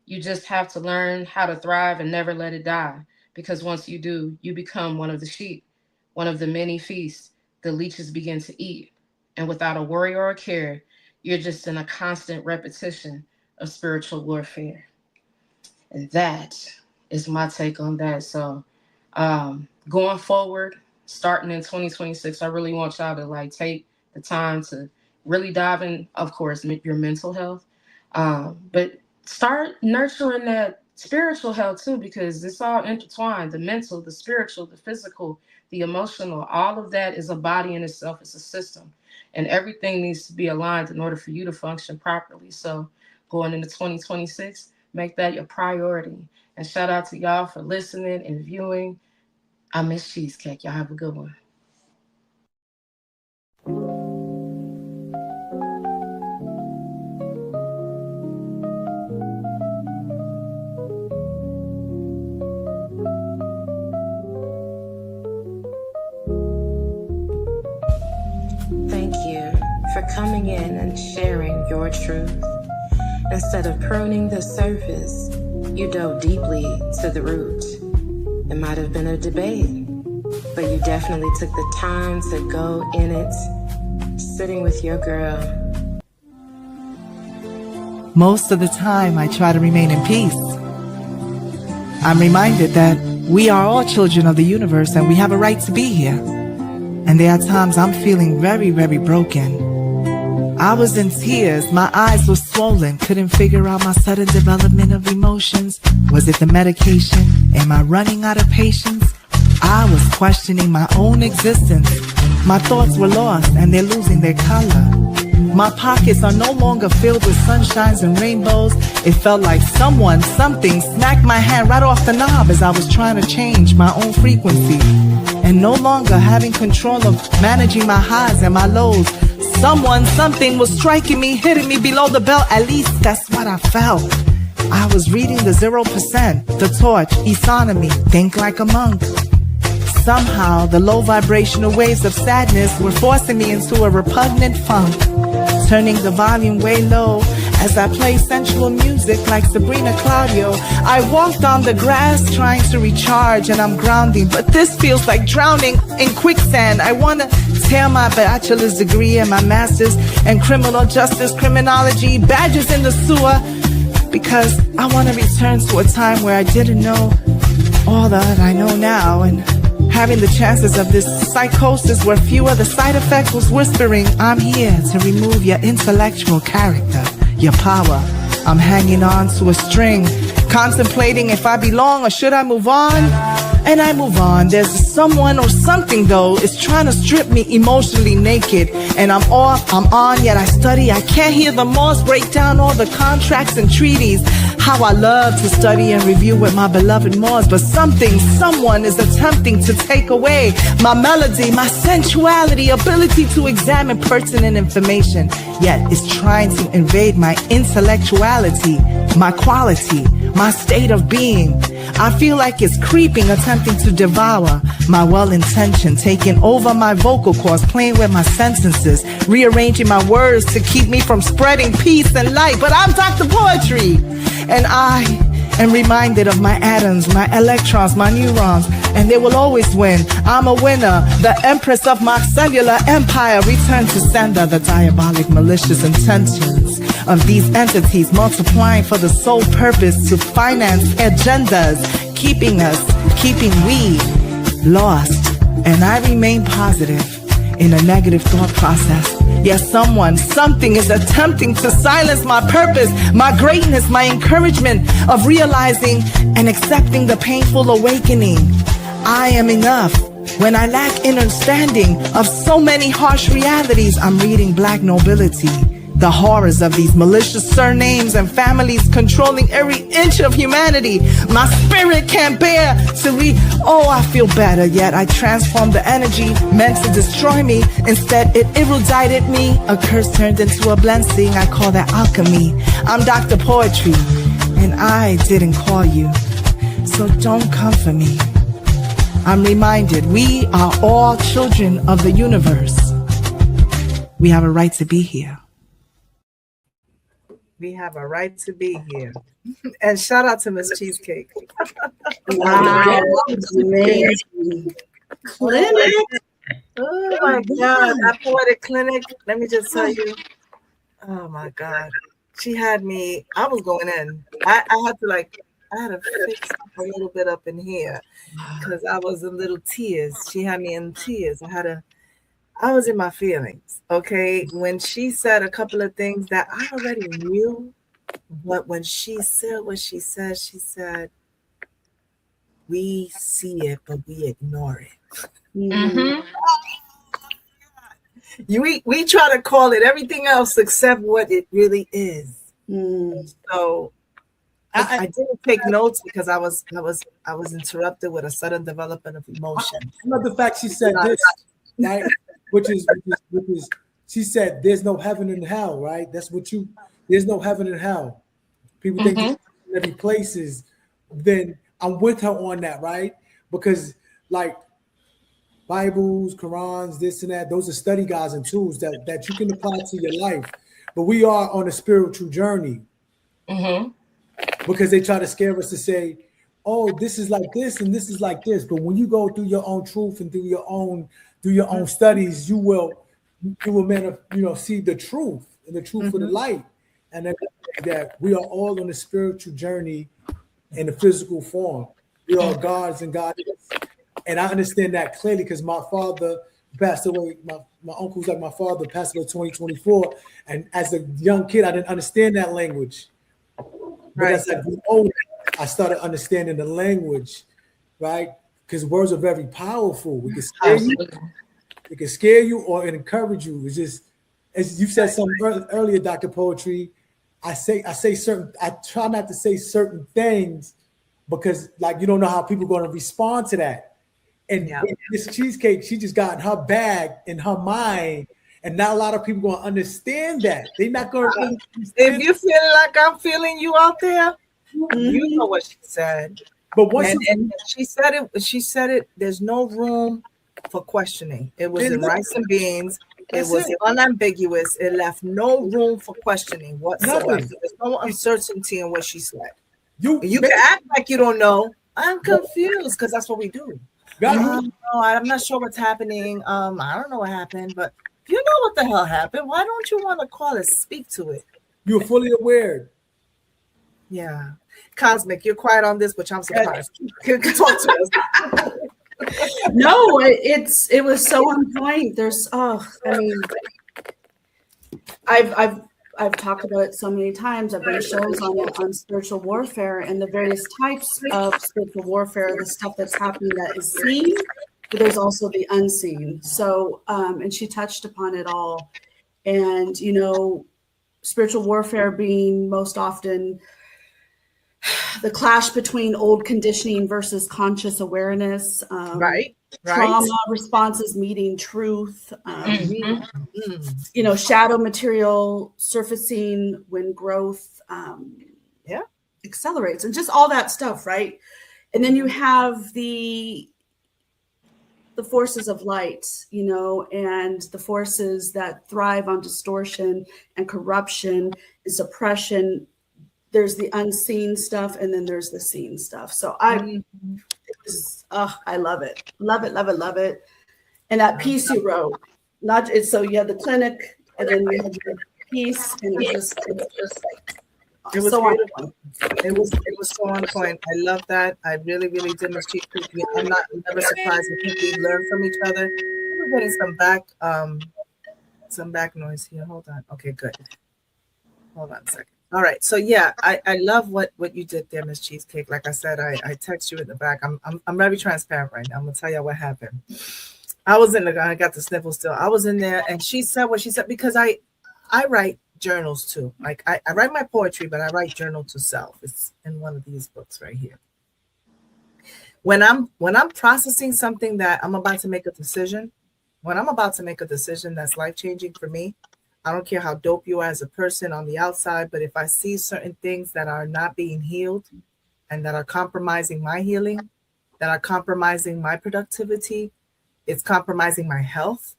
You just have to learn how to thrive and never let it die. because once you do, you become one of the sheep, one of the many feasts the leeches begin to eat. And without a worry or a care, you're just in a constant repetition of spiritual warfare. And that is my take on that. So going forward, starting in 2026, I really want y'all to like take the time to really dive in, of course, your mental health, but start nurturing that spiritual health too, because it's all intertwined. The mental, the spiritual, the physical, the emotional, all of that is a body in itself. It's a system, and everything needs to be aligned in order for you to function properly. So going into 2026, make that your priority. And shout out to y'all for listening and viewing. I miss Cheesecake. Y'all have a good one. Thank you for coming in and sharing your truth. Instead of pruning the surface, you dove deeply to the root. It might have been a debate, but you definitely took the time to go in it, sitting with your girl. Most of the time, I try to remain in peace. I'm reminded that we are all children of the universe and we have a right to be here. And there are times I'm feeling very, very broken. I was in tears, my eyes were swollen, couldn't figure out my sudden development of emotions. Was it the medication? Am I running out of patience? I was questioning my own existence. My thoughts were lost and they're losing their color. My pockets are no longer filled with sunshines and rainbows. It felt like someone, something smacked my hand right off the knob as I was trying to change my own frequency. And no longer having control of managing my highs and my lows. Someone, something was striking me, hitting me below the belt. At least that's what I felt. I was reading the 0%, the torch, economy, think like a monk. Somehow, the low vibrational waves of sadness were forcing me into a repugnant funk. Turning the volume way low as I play sensual music like Sabrina Claudio. I walked on the grass trying to recharge and I'm grounding, but this feels like drowning in quicksand. I want to tear my bachelor's degree and my master's in criminal justice, criminology, badges in the sewer, because I want to return to a time where I didn't know all that I know now, and having the chances of this psychosis where few of the side effects was whispering, I'm here to remove your intellectual character, your power. I'm hanging on to a string, contemplating if I belong or should I move on. And I move on. There's someone or something though is trying to strip me emotionally naked. And I'm off, I'm on, yet I study. I can't hear the Morse break down all the contracts and treaties. How I love to study and review with my beloved Morse. But something, someone is attempting to take away my melody, my sensuality, ability to examine pertinent information. Yet it's trying to invade my intellectuality, my quality, my state of being. I feel like it's creeping, attempting to devour my well-intentioned, taking over my vocal cords, playing with my sentences, rearranging my words to keep me from spreading peace and light. But I'm Dr. Poetry, and I am reminded of my atoms, my electrons, my neurons, and they will always win. I'm a winner, the empress of my cellular empire. Return to sender the diabolic, malicious intentions of these entities, multiplying for the sole purpose to finance agendas, keeping we lost. And I remain positive in a negative thought process. Yes, someone, something is attempting to silence my purpose, my greatness, my encouragement of realizing and accepting the painful awakening. I am enough. When I lack understanding of so many harsh realities, I'm reading Black Nobility. The horrors of these malicious surnames and families controlling every inch of humanity. My spirit can't bear to read. Oh, I feel better, yet I transformed the energy meant to destroy me. Instead, it erudited me. A curse turned into a blessing. I call that alchemy. I'm Dr. Poetry, and I didn't call you. So don't come for me. I'm reminded we are all children of the universe. We have a right to be here. We have a right to be here. And shout out to Miss Cheesecake. Wow, amazing. Clinic. Oh my God, that poetic clinic. Let me just tell you. Oh my God. She had me, I was going in. I had to fix a little bit up in here because I was in little tears. She had me in tears. I was in my feelings. Okay. When she said a couple of things that I already knew, but when she said what she said, we see it, but we ignore it. Mm-hmm. We try to call it everything else except what it really is. So I didn't take notes because I was interrupted with a sudden development of emotion. I love the fact she said this, right? which is she said there's no heaven and hell, right? There's no heaven and hell. People think there's every places. Then I'm with her on that, right? Because like Bibles, Qurans, this and that, those are study guides and tools that you can apply to your life. But we are on a spiritual journey. Because they try to scare us to say, oh, this is like this and this is like this. But when you go through your own truth and through your own studies, you will see the truth and the truth of the light. And that we are all on a spiritual journey in a physical form. We are gods and goddesses. And I understand that clearly because my father passed away. My uncle's like my father passed away in 2024. And as a young kid, I didn't understand that language. But as I grew older, I started understanding the language, right? Because words are very powerful. We can scare you or encourage you. It's just, as you said something earlier, Dr. Poetry, I try not to say certain things because like you don't know how people are going to respond to that. And this cheesecake, she just got in her bag, in her mind, and not a lot of people going to understand that. They're not going to understand. If you feel like I'm feeling you out there, you know what she said. But once and she said it, there's no room for questioning. It was in rice and beans. It was unambiguous. It left no room for questioning whatsoever. There's no uncertainty in what she said. You can act like you don't know. I'm confused because that's what we do. I'm not sure what's happening. I don't know what happened, but you know what the hell happened. Why don't you want to call it, speak to it? You're fully aware. Yeah. Cosmic, you're quiet on this, which I'm surprised. Talk to us. No, it was so on point. I've talked about it so many times. I've done shows on spiritual warfare and the various types of spiritual warfare, the stuff that's happening that is seen, but there's also the unseen. So, and she touched upon it all. And, spiritual warfare being most often the clash between old conditioning versus conscious awareness. Trauma responses meeting truth. Shadow material surfacing when growth accelerates, and just all that stuff, right? And then you have the forces of light, and the forces that thrive on distortion and corruption and suppression. There's the unseen stuff, and then there's the seen stuff. So I love it. Love it, love it, love it. And that piece you wrote, so you had the clinic, and then you had your piece, and it was so on point. It was so on point. I love that. I really, really did. I'm never surprised if we learn from each other. We're getting some back noise here. Hold on. Okay, good. Hold on a second. All right. So yeah, I love what you did there, Miss Cheesecake. Like I said, I text you in the back. I'm very transparent right now. I'm gonna tell you what happened. I was in the I got the sniffles still. I was in there and she said what she said because I write journals too. Like I write my poetry, but I write journal to self. It's in one of these books right here. When I'm processing something that I'm about to make a decision, that's life-changing for me, I don't care how dope you are as a person on the outside, but if I see certain things that are not being healed and that are compromising my healing, that are compromising my productivity, it's compromising my health,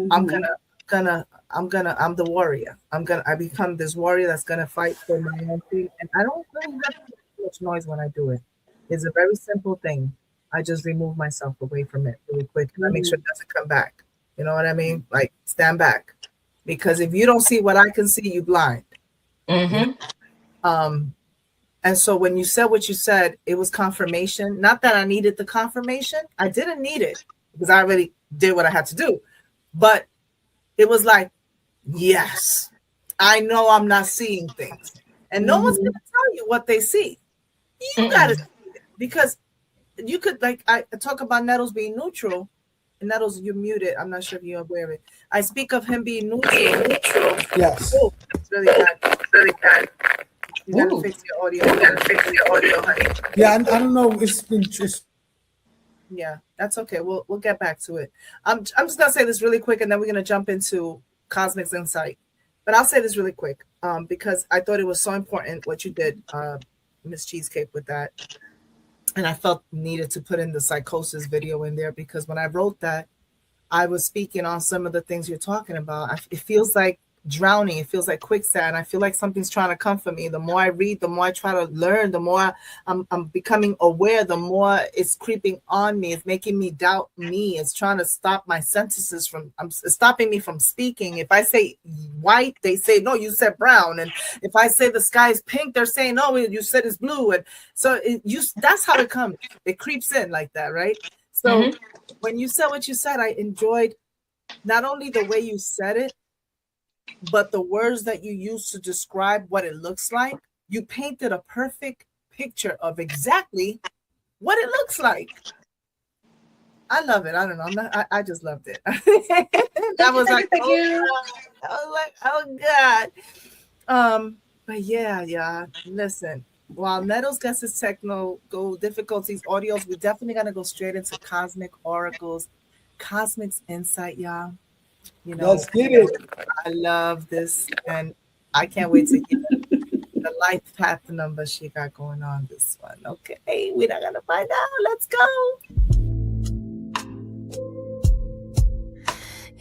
I'm I'm the warrior. I become this warrior that's gonna fight for my own thing. And I don't really have to make too much noise when I do it. It's a very simple thing. I just remove myself away from it really quick. And I make sure it doesn't come back. You know what I mean? Like stand back. Because if you don't see what I can see, you blind. And so when you said what you said, it was confirmation. Not that I needed the confirmation. I didn't need it because I already did what I had to do. But it was like, yes, I know I'm not seeing things. And no one's going to tell you what they see. You got to see it. Because you could, like, I talk about Nettles being neutral. And Nettles, you're muted. I'm not sure if you're aware of it. I speak of him being neutral. Yes. Oh, it's really bad. It's really bad. You gotta fix your audio. You gotta fix your audio, honey. Yeah, I don't know. It's been just. Yeah, that's okay. We'll get back to it. I'm just gonna say this really quick, and then we're gonna jump into Cosmic's insight. But I'll say this really quick, because I thought it was so important what you did, Miss Cheesecake, with that, and I felt needed to put in the psychosis video in there because when I wrote that, I was speaking on some of the things you're talking about. It feels like drowning. It feels like quicksand. I feel like something's trying to come for me. The more I read, the more I try to learn, the more I'm becoming aware, the more it's creeping on me. It's making me doubt me. It's trying to stop my sentences from, stopping me from speaking. If I say white, they say, no, you said brown. And if I say the sky is pink, they're saying, no, you said it's blue. And so that's how it comes. It creeps in like that, right? So when you said what you said, I enjoyed not only the way you said it, but the words that you use to describe what it looks like. You painted a perfect picture of exactly what it looks like. I love it. I don't know. I just loved it. I was like, oh God. But yeah. Listen, while Nettles gets his technical difficulties, audios, we're definitely gonna go straight into Cosmic Oracles, Cosmic's insight, y'all. You know, let's get it. I love this, and I can't wait to hear the life path number she got going on this one. Okay, we're not gonna find out. Let's go.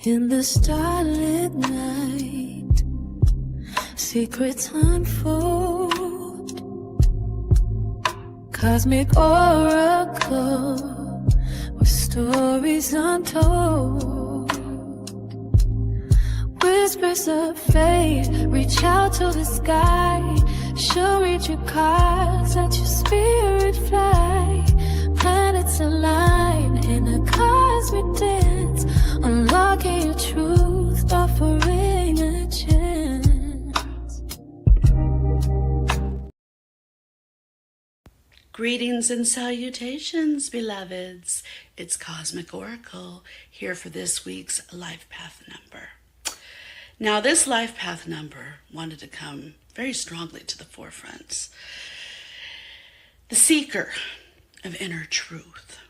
In the starlit night, secrets unfold. Cosmic oracle with stories untold. Whispers of fate reach out to the sky. She'll read your cards, let your spirit fly. Planets align in a cosmic dance, unlocking your truth, offering a chance. Greetings and salutations, beloveds. It's Cosmic Oracle here for this week's life path number. Now, this life path number wanted to come very strongly to the forefront. The seeker of inner truth.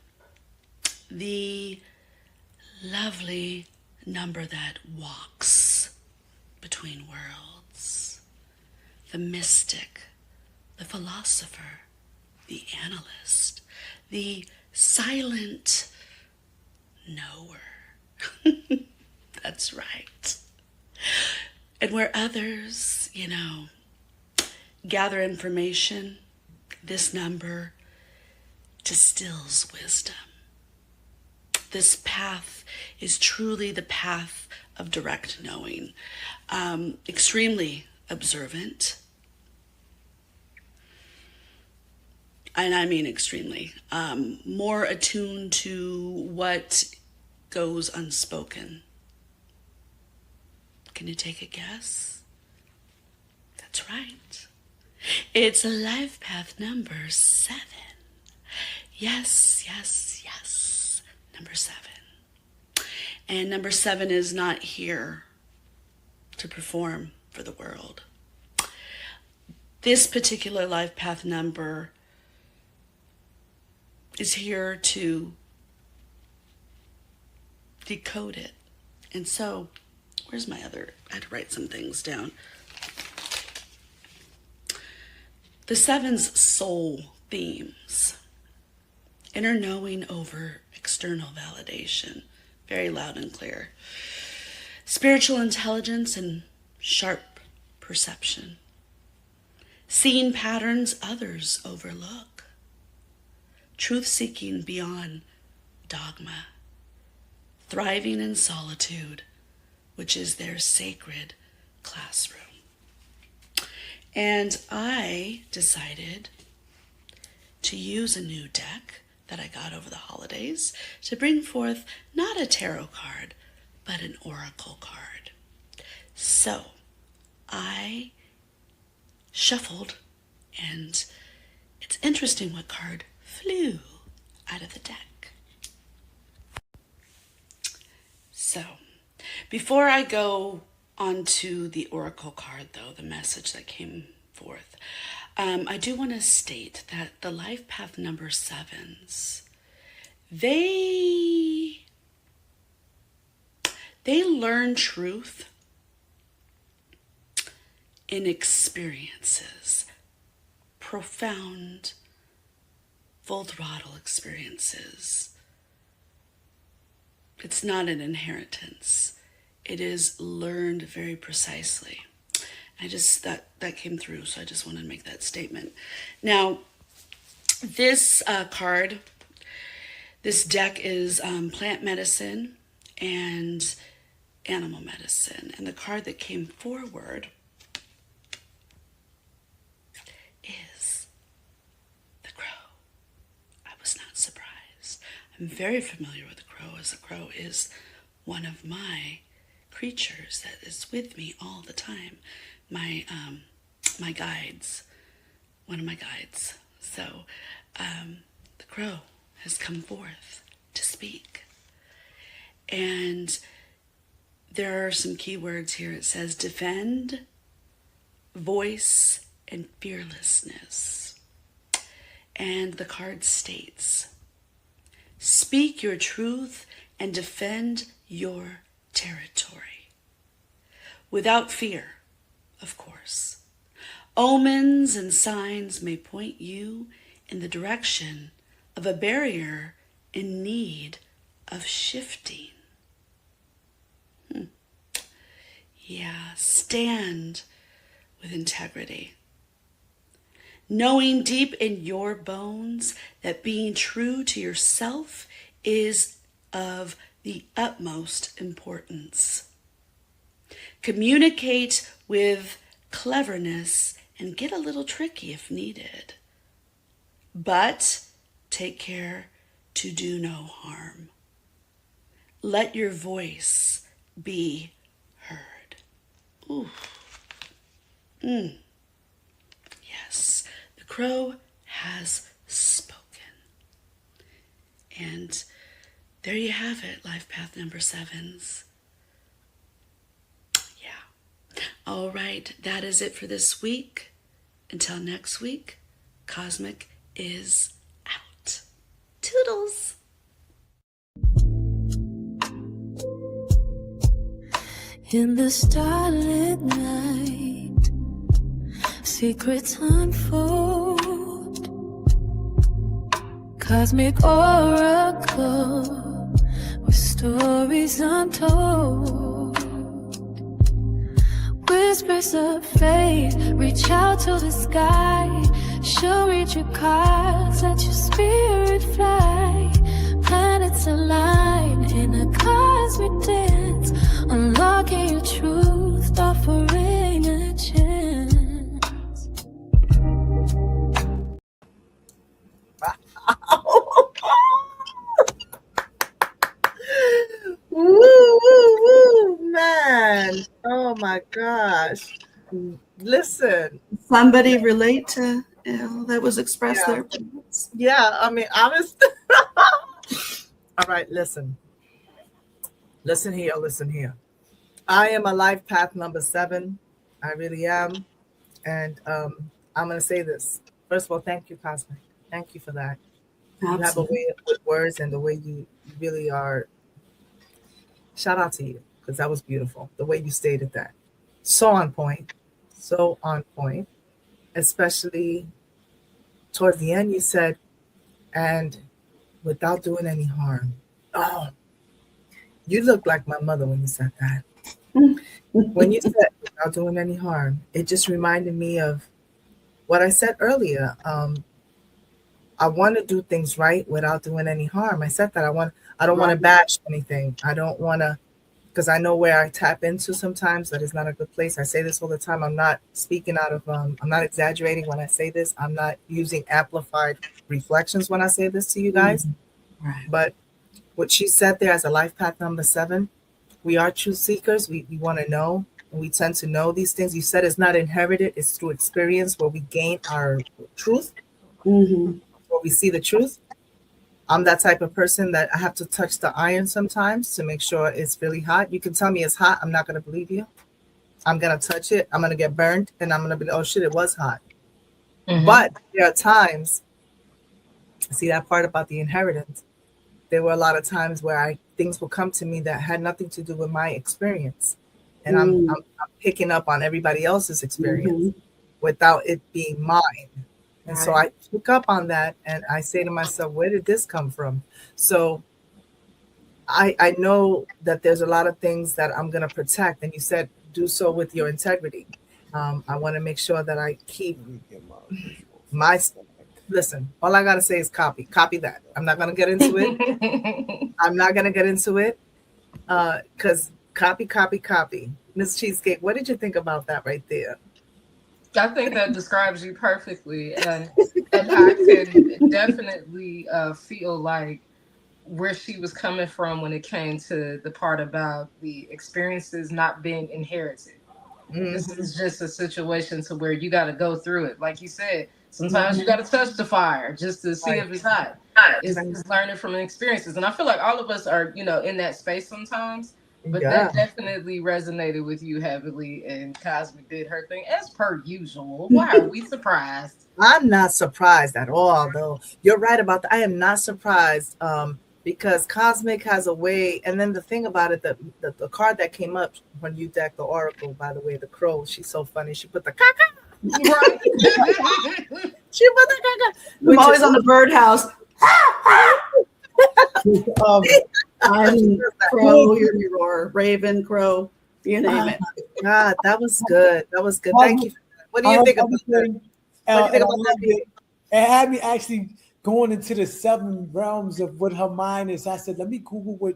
The lovely number that walks between worlds. The mystic, the philosopher, the analyst, the silent knower. That's right. And where others, gather information, this number distills wisdom. This path is truly the path of direct knowing, extremely observant. And I mean extremely, more attuned to what goes unspoken. Can you take a guess? That's right. It's life path number 7. Yes. Number 7. And number 7 is not here to perform for the world. This particular life path number is here to decode it. And so, where's my other? I had to write some things down. The 7's soul themes. Inner knowing over external validation. Very loud and clear. spiritual intelligence and sharp perception, seeing patterns others overlook, truth-seeking beyond dogma, thriving in solitude, which is their sacred classroom. And I decided to use a new deck that I got over the holidays to bring forth not a tarot card, but an oracle card. So I shuffled, and it's interesting what card flew out of the deck. So before I go onto the oracle card, though, the message that came forth, I do want to state that the life path number 7s, they learn truth in experiences, profound, full throttle experiences. It's not an inheritance. It is learned very precisely. That came through, so I just wanted to make that statement. Now, this card, this deck is plant medicine and animal medicine. And the card that came forward is the crow. I was not surprised. I'm very familiar with the crow, as the crow is one of my creatures that is with me all the time. My guides, one of my guides. So the crow has come forth to speak. And there are some key words here. It says defend, voice, and fearlessness. And the card states, speak your truth and defend your territory. Without fear, of course. Omens and signs may point you in the direction of a barrier in need of shifting. Yeah, stand with integrity. Knowing deep in your bones that being true to yourself is of the utmost importance. Communicate with cleverness and get a little tricky if needed. But take care to do no harm. Let your voice be heard. Ooh. Yes, the crow has spoken. And there you have it, life path number 7s. Yeah. All right, that is it for this week. Until next week, Cosmic is out. Toodles. In the starlit night, secrets unfold. Cosmic oracle with stories untold. Whispers of faith reach out to the sky. She'll read your cards, let your spirit fly. Planets align in a cosmic dance, unlocking your truth, offering a chance. Woo, woo, woo, man. Oh my gosh. Listen. Somebody relate to that was expressed there? Yeah, I mean, I was. All right, listen. Listen here. I am a life path number 7. I really am. And I'm going to say this. First of all, thank you, Cosmic. Thank you for that. Absolutely. You have a way with words and the way you really are. Shout out to you, because that was beautiful. The way you stated that. So on point. Especially towards the end, you said, and without doing any harm. Oh, you look like my mother when you said that. When you said without doing any harm, it just reminded me of what I said earlier. I want to do things right without doing any harm. I said that I don't want to bash anything. I don't want to, because I know where I tap into sometimes that is not a good place. I say this all the time. I'm not speaking out of, I'm not exaggerating when I say this. I'm not using amplified reflections when I say this to you guys. Right. But what she said there as a life path number 7, we are truth seekers. We want to know, and we tend to know these things. You said it's not inherited, it's through experience where we gain our truth, where we see the truth. I'm that type of person that I have to touch the iron sometimes to make sure it's really hot. You can tell me it's hot, I'm not going to believe you. I'm going to touch it, I'm going to get burned, and I'm going to be, oh shit, it was hot. But there are times, see that part about the inheritance, there were a lot of times where things will come to me that had nothing to do with my experience. And I'm picking up on everybody else's experience without it being mine. And so I pick up on that and I say to myself, where did this come from? So I know that there's a lot of things that I'm going to protect. And you said, do so with your integrity. I want to make sure that I keep my, listen, all I got to say is copy that. I'm not going to get into it. I'm not going to get into it because copy. Miss Cheesecake, what did you think about that right there? I think that describes you perfectly. And I can definitely feel like where she was coming from when it came to the part about the experiences not being inherited. This is just a situation to where you got to go through it. Like you said, sometimes you got to touch the fire just to see if it's hot. It's learning from experiences. And I feel like all of us are, in that space sometimes. But that definitely resonated with you heavily. And Cosmic did her thing as per usual. Why are we surprised? I'm not surprised at all, though. You're right about that. I am not surprised because Cosmic has a way. And then the thing about it, the card that came up when you decked the Oracle, by the way, the crow, she's so funny. She put the caca. Right. She put the caca. I'm always on the birdhouse. I'm crow, hear me roar, raven, crow, you name it. God, that was good. That was good. Thank you. What do you think about that? What do you think about that? It had me actually going into the 7 realms of what her mind is. I said, let me Google what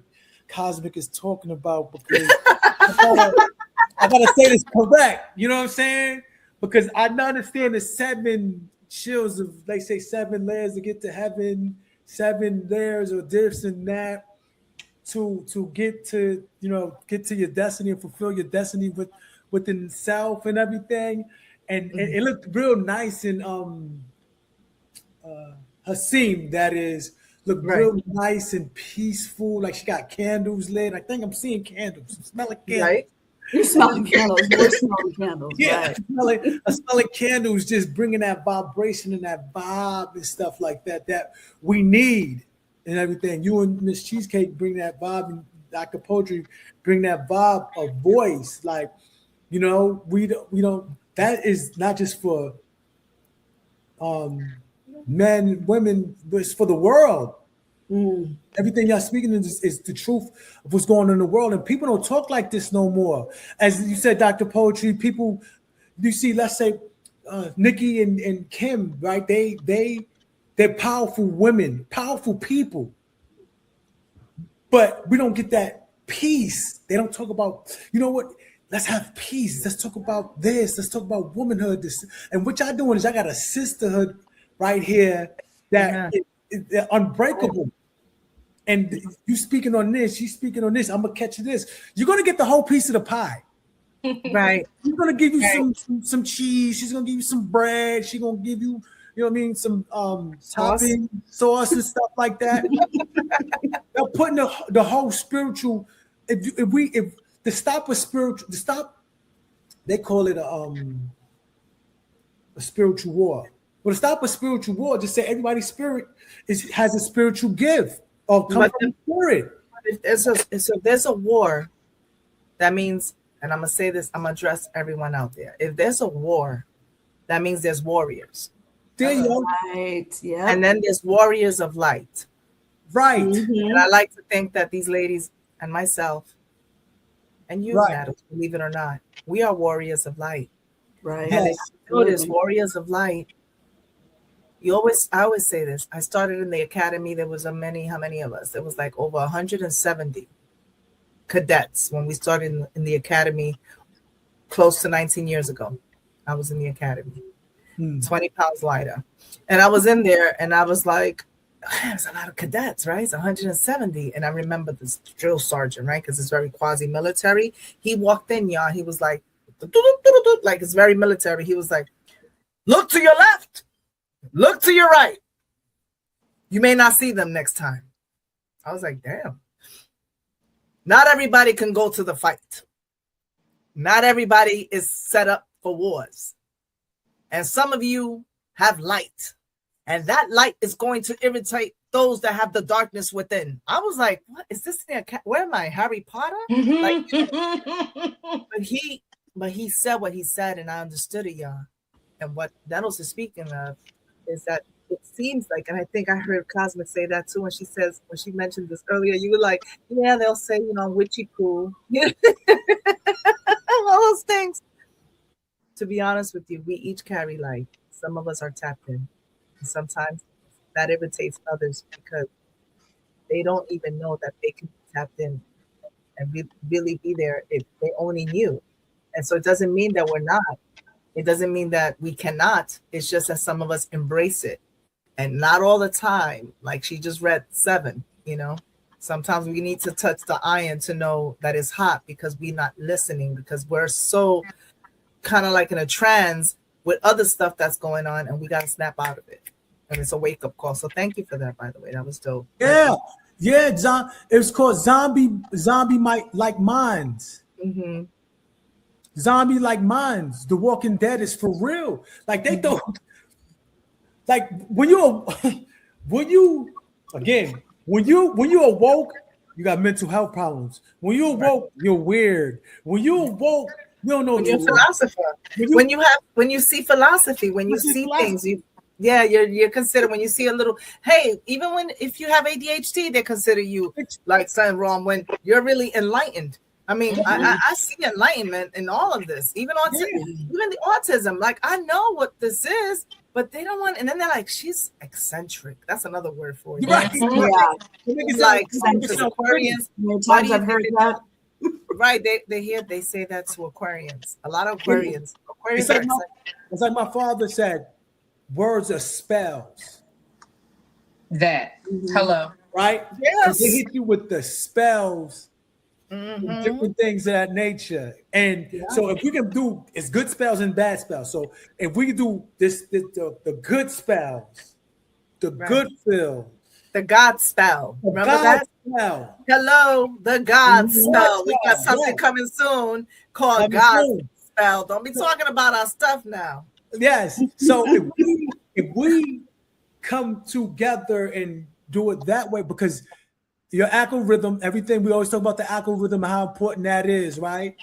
Cosmic is talking about because I gotta say this correct. You know what I'm saying? Because I understand the 7 chills of, they say 7 layers to get to heaven, 7 layers or this and that to get to your destiny and fulfill your destiny within self and everything. And it looked real nice in her scene, that is, looked real nice and peaceful. Like she got candles lit. I think I'm seeing candles. I'm smelling candles. Right. You're smelling candles. We're smelling candles. Yeah, right. I'm smelling candles, just bringing that vibration and that vibe and stuff like that we need and everything. You and Miss Cheesecake bring that vibe, and Dr. Poetry bring that vibe of voice. Like, we don't. That is not just for men, women, but it's for the world. Everything y'all speaking is the truth of what's going on in the world, and people don't talk like this no more. As you said, Dr. Poetry, people, you see, let's say Nikki and Kim, right? They're powerful women, powerful people, but we don't get that peace. They don't talk about, let's have peace. Let's talk about this. Let's talk about womanhood. This, and what y'all doing is y'all got a sisterhood right here that is unbreakable. And you speaking on this, she's speaking on this. I'm gonna catch this. You're gonna get the whole piece of the pie, right? She's gonna give you some cheese. She's gonna give you some bread. She's gonna give you, some topping sauce and stuff like that. They're putting the whole spiritual. If to stop a spiritual, they call it a spiritual war. Well, to stop a spiritual war, just say everybody's spirit has a spiritual gift. Oh, come from spirit. If there's a war, that means, and I'm gonna say this, I'm gonna address everyone out there. If there's a war, that means there's warriors. There you go. Right. Yeah. And then there's warriors of light. Right. And I like to think that these ladies and myself And you, Natalie, believe it or not, we are warriors of light. Right. And if you notice, warriors of light, I always say this. I started in the academy. There was how many of us? There was like over 170 cadets when we started in the academy close to 19 years ago. I was in the academy, 20 pounds lighter. And I was in there and I was like, there's a lot of cadets, right? It's 170. And I remember this drill sergeant, right? Because it's very quasi-military. He walked in, y'all. He was like it's very military. He was like, look to your left. Look to your right. You may not see them next time. I was like, damn. Not everybody can go to the fight. Not everybody is set up for wars. And some of you have light. And that light is going to irritate those that have the darkness within. I was like, what is this? Where am I? Harry Potter? Like, but he said what he said, and I understood it, y'all. And what Nettles is speaking of is that it seems like, and I think I heard COSMIK say that too, when she mentioned this earlier, you were like, yeah, they'll say, I'm witchy cool. All those things. To be honest with you, we each carry light. Some of us are tapped in. And sometimes that irritates others because they don't even know that they can be tapped in and really be there if they only knew. And so it doesn't mean that we're not. It doesn't mean that we cannot. It's just that some of us embrace it. And not all the time. Like she just read 7, Sometimes we need to touch the iron to know that it's hot because we're not listening, because we're so kind of like in a trance with other stuff that's going on, and we got to snap out of it. And it's a wake-up call. So thank you for that, by the way. That was dope. Yeah. It was called Zombie Like Minds. Mm-hmm. Zombie Like Minds. The Walking Dead is for real. Like they don't. Like when you awoke, you got mental health problems. When you awoke, you're weird. When you awoke, you don't know. When you're a philosopher. When you see philosophy, when you see things, you're considered. When you see a little, even if you have ADHD, they consider you like something wrong. When you're really enlightened. I mean, I see enlightenment in all of this, even the autism. Like I know what this is, but they don't want. And then they're like, she's eccentric. That's another word for you. Right. It's like Aquarians. Times I've heard that. Right. They say that to Aquarians. A lot of Aquarians. It's like my father said, words are spells. Hello. Right? Yes. They hit you with the spells. Mm-hmm. Different things of that nature. And so if we can do, it's good spells and bad spells. So if we can do the good spells, the good feel, the God spell. Remember that? Spell. Hello, the God spell. We got something coming soon called God spell. Don't be talking about our stuff now. Yes. So if we come together and do it that way, because your algorithm, everything, we always talk about the algorithm and how important that is, right?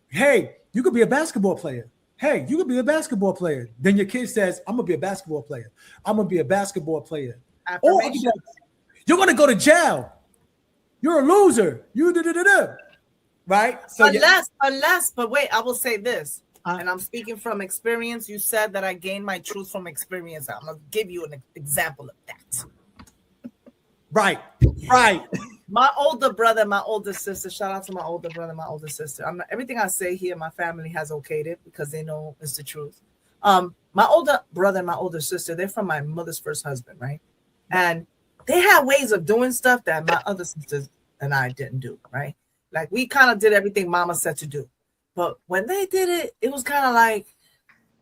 Hey, you could be a basketball player. Hey, you could be a basketball player. Then your kid says, I'm going to be a basketball player. I'm going to be a basketball player. Or you're going to go to jail. You're a loser. Right? So unless, but wait, I will say this, and I'm speaking from experience. You said that I gained my truth from experience. I'm going to give you an example of that. Right. My older brother, my older sister, shout out to my older brother, my older sister. Everything I say here, my family has okayed it because they know it's the truth. My older brother and my older sister, they're from my mother's first husband, right? And they had ways of doing stuff that my other sisters and I didn't do, right? Like we kind of did everything mama said to do. But when they did it, it was kind of like,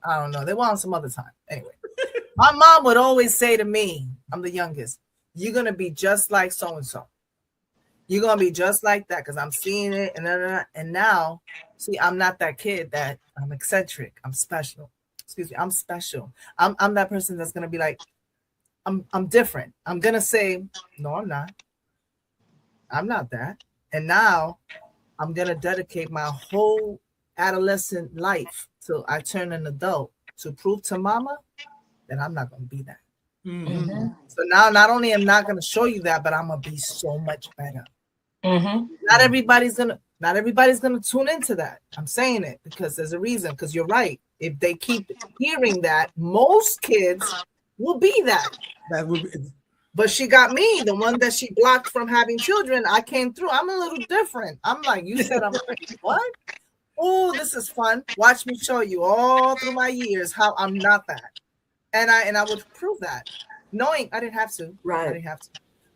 I don't know, they wanted some other time. Anyway, my mom would always say to me, I'm the youngest, you're going to be just like so-and-so. You're going to be just like that because I'm seeing it. And now, see, I'm not that kid that I'm eccentric. I'm special. Excuse me. I'm special. I'm that person that's going to be like, I'm different. I'm going to say, no, I'm not. I'm not that. And now I'm going to dedicate my whole adolescent life till I turn an adult to prove to mama that I'm not going to be that. Mm-hmm. So now not only am I not going to show you that, but I'm going to be so much better. Mm-hmm. Not everybody's going to, Not everybody's going to tune into that. I'm saying it because there's a reason, because you're right. If they keep hearing that, most kids will be that. That would be, but she got me, the one that she blocked from having children. I came through. I'm a little different. I'm like, you said I'm like, what? Oh, this is fun. Watch me show you all through my years how I'm not that. And I would prove that. Knowing I didn't have to. Right. I didn't have to.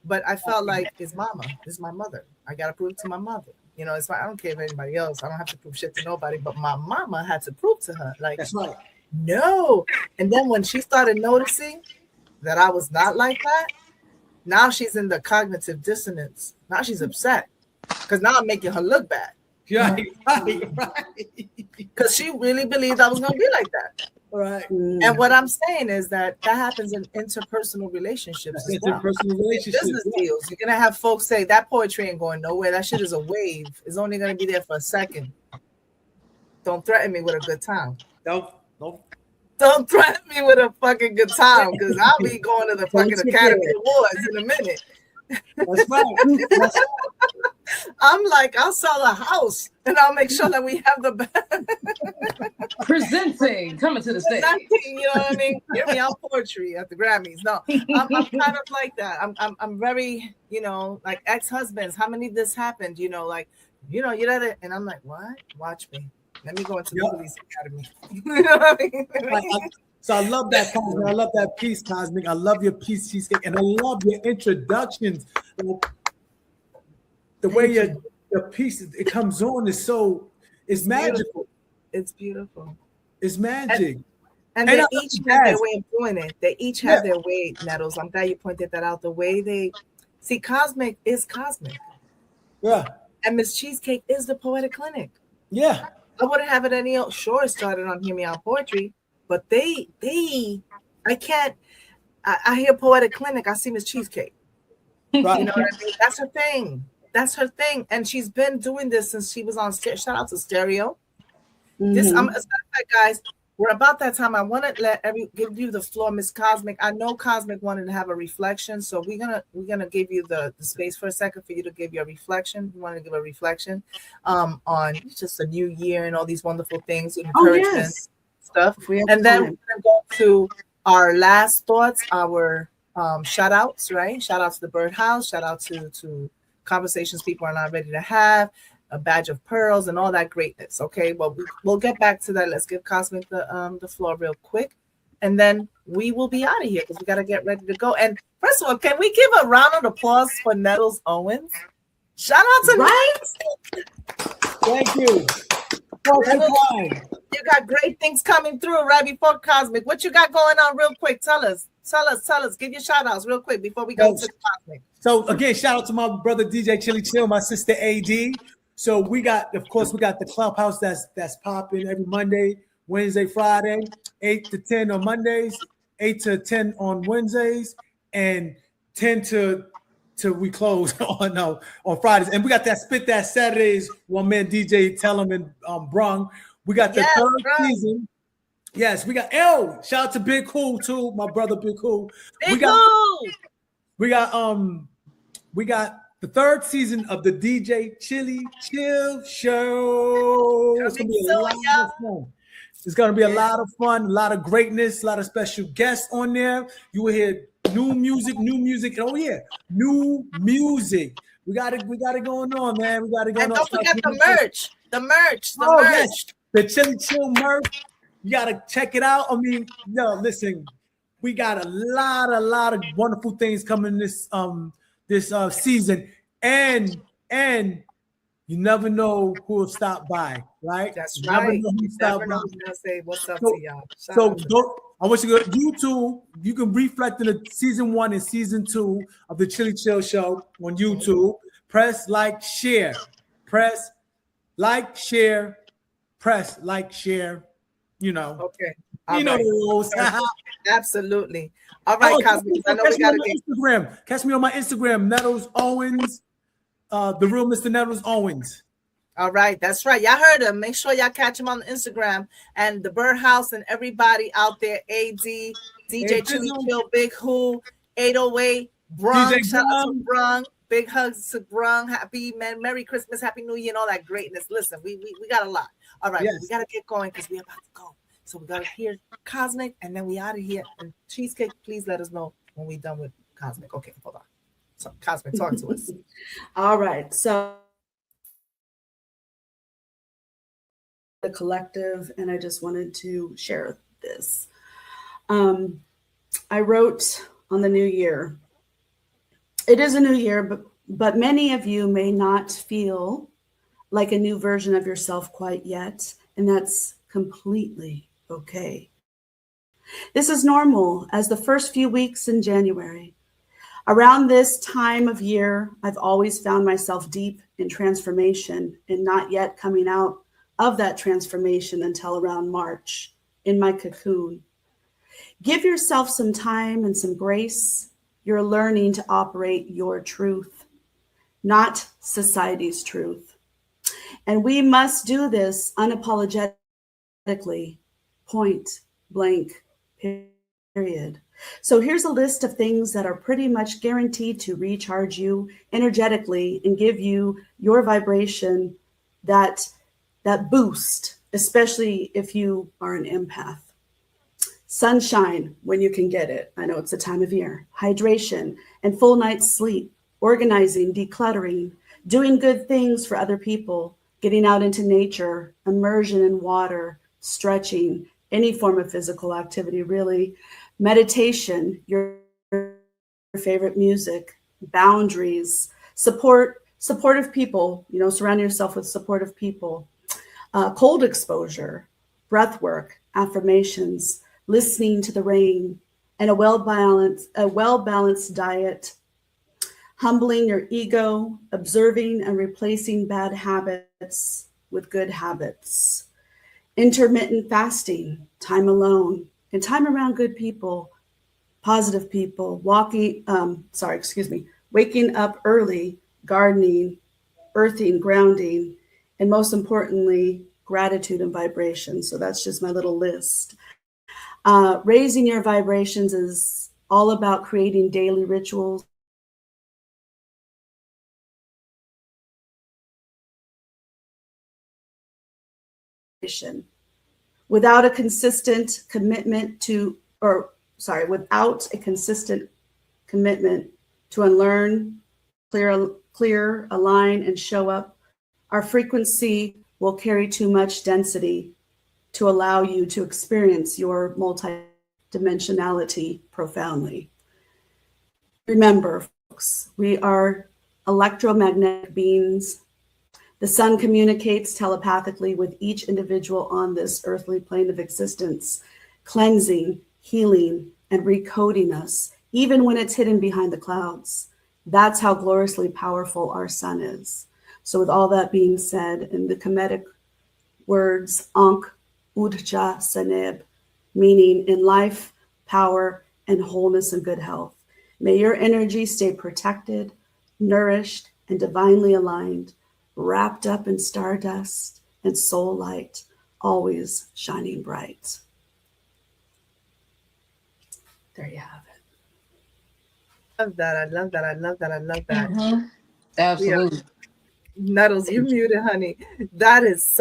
But I felt like it's mama. It's my mother. I gotta prove it to my mother. You know, it's like I don't care if anybody else. I don't have to prove shit to nobody. But my mama had to prove to her. Like, that's right. No. And then when she started noticing that I was not like that, now she's in the cognitive dissonance. Now she's upset because now I'm making her look bad. Yeah, right. Because she really believed I was gonna be like that. Right. And what I'm saying is that happens in interpersonal relationships. Interpersonal relationships. Business deals. You're gonna have folks say that poetry ain't going nowhere. That shit is a wave. It's only gonna be there for a second. Don't threaten me with a good time. Don't threaten me with a fucking good time, because I'll be going to the fucking Academy Awards in a minute. That's right. I'm like, I'll sell a house and I'll make sure that we have the best. Presenting, coming to the stage. You know what I mean? Hear me out poetry at the Grammys. No, I'm kind of like that. I'm very, you know, like ex-husbands. How many of this happened? You know, like, you know, you let it, and I'm like, what? Watch me. Let me go into the police academy. You know what I mean? So I love that, Cosmic. I love that piece, Cosmic. I love your piece, Cheesecake, and I love your introductions. The way your piece it comes on is so magical. It's beautiful. It's magic. And they each have their way of doing it. They each have their way, Nettles. I'm glad you pointed that out. The way they see COSMIK is COSMIK. Yeah. And Miss Cheesecake is the Poetic Clinic. Yeah. I wouldn't have it any else. Sure, it started on Hear Me Out Poetry, but I hear Poetic Clinic, I see Miss Cheesecake. Right. You know what I mean? That's her thing. That's her thing. And she's been doing this since she was on Shout out to Stereo. This, as a matter of fact, guys, we're about that time. I want to give you the floor, Miss COSMIK. I know COSMIK wanted to have a reflection, so we're gonna give you the space for a second for you to give your reflection. We want to give a reflection on just a new year and all these wonderful things, encouragement stuff. And then we're gonna go to our last thoughts, our shout outs, right? Shout out to the Birdhouse, shout out to conversations people are not ready to have, a badge of pearls, and all that greatness. Okay, well, we'll get back to that. Let's give COSMIK the floor real quick, and then we will be out of here because we got to get ready to go. And first of all, can we give a round of applause for Nettles Owens? Shout out to Thank you. You got great things coming through right before COSMIK. What you got going on real quick? Tell us. Give your shout outs real quick before we go to COSMIK. So again, shout out to my brother DJ Chili Chill, my sister AD. So we got the clubhouse that's popping every Monday, Wednesday, Friday, 8 to 10 on Mondays, 8 to 10 on Wednesdays, and 10 to we close on Fridays. And we got that Spit That Saturdays, one man DJ Tellum and Brung. We got the third season. Yes, we got shout out to Big Cool too, my brother Big Cool. We got the third season of the DJ Chili Chill Show. It's gonna be a lot of fun. It's gonna be a lot of fun, a lot of greatness, a lot of special guests on there. You will hear new music. Oh yeah, new music. We got it going on, man. We got it going on. Don't forget the merch. Yes, the Chili Chill merch. You gotta check it out. I mean, listen, we got a lot of wonderful things coming this season, and you never know who will stop by, right? That's right. You never know who's gonna say what's up to y'all. I want you to go to YouTube. You can reflect in the season 1 and season 2 of the Chili Chill Show on YouTube. Press like, share. Press like, share. Press like, share. You know. Okay. You know the rules. Absolutely. All right, COSMIK. I know we gotta get Instagram. Catch me on my Instagram, Nettles Owens. The real Mr. Nettles Owens. All right, that's right. Y'all heard him. Make sure y'all catch him on Instagram, and the Birdhouse and everybody out there. AD, DJ Chili Chill, Big Who, 808, Brung. Shout out to Brung. Big hugs to Brung. Happy Merry Christmas, Happy New Year, and all that greatness. Listen, we got a lot. All right, we got to get going because we're about to go. So we got to hear Cosmic, and then we out of here. And Cheesecake, please let us know when we're done with Cosmic. Okay, hold on. So Cosmic, talk to us. All right. So the collective, and I just wanted to share this. I wrote on the new year. It is a new year, but many of you may not feel like a new version of yourself quite yet, and that's completely okay. This is normal as the first few weeks in January. Around this time of year, I've always found myself deep in transformation and not yet coming out of that transformation until around March in my cocoon. Give yourself some time and some grace. You're learning to operate your truth, not society's truth. And we must do this unapologetically, point blank, period. So here's a list of things that are pretty much guaranteed to recharge you energetically and give you your vibration, that boost, especially if you are an empath. Sunshine when you can get it. I know it's the time of year. Hydration and full night's sleep. Organizing, decluttering, doing good things for other people, getting out into nature, immersion in water, stretching, any form of physical activity, really. Meditation, your favorite music, boundaries, supportive people, surround yourself with supportive people. Cold exposure, breath work, affirmations, listening to the rain, and a well-balanced diet, humbling your ego, observing and replacing bad habits with good habits, intermittent fasting, time alone, and time around good people, positive people, waking up early, gardening, earthing, grounding, and most importantly, gratitude and vibration. So that's just my little list. Raising your vibrations is all about creating daily rituals. Without a consistent commitment to unlearn, clear, align, and show up, our frequency will carry too much density to allow you to experience your multidimensionality profoundly. Remember, folks, we are electromagnetic beings. The sun communicates telepathically with each individual on this earthly plane of existence, cleansing, healing, and recoding us, even when it's hidden behind the clouds. That's how gloriously powerful our sun is. So with all that being said, in the Kemetic words, Ankh Udja Saneb, meaning in life, power, and wholeness and good health. May your energy stay protected, nourished, and divinely aligned, wrapped up in stardust and soul light, always shining bright. There you have it. I love that. Mm-hmm. Absolutely. Nettles, you muted, honey. That is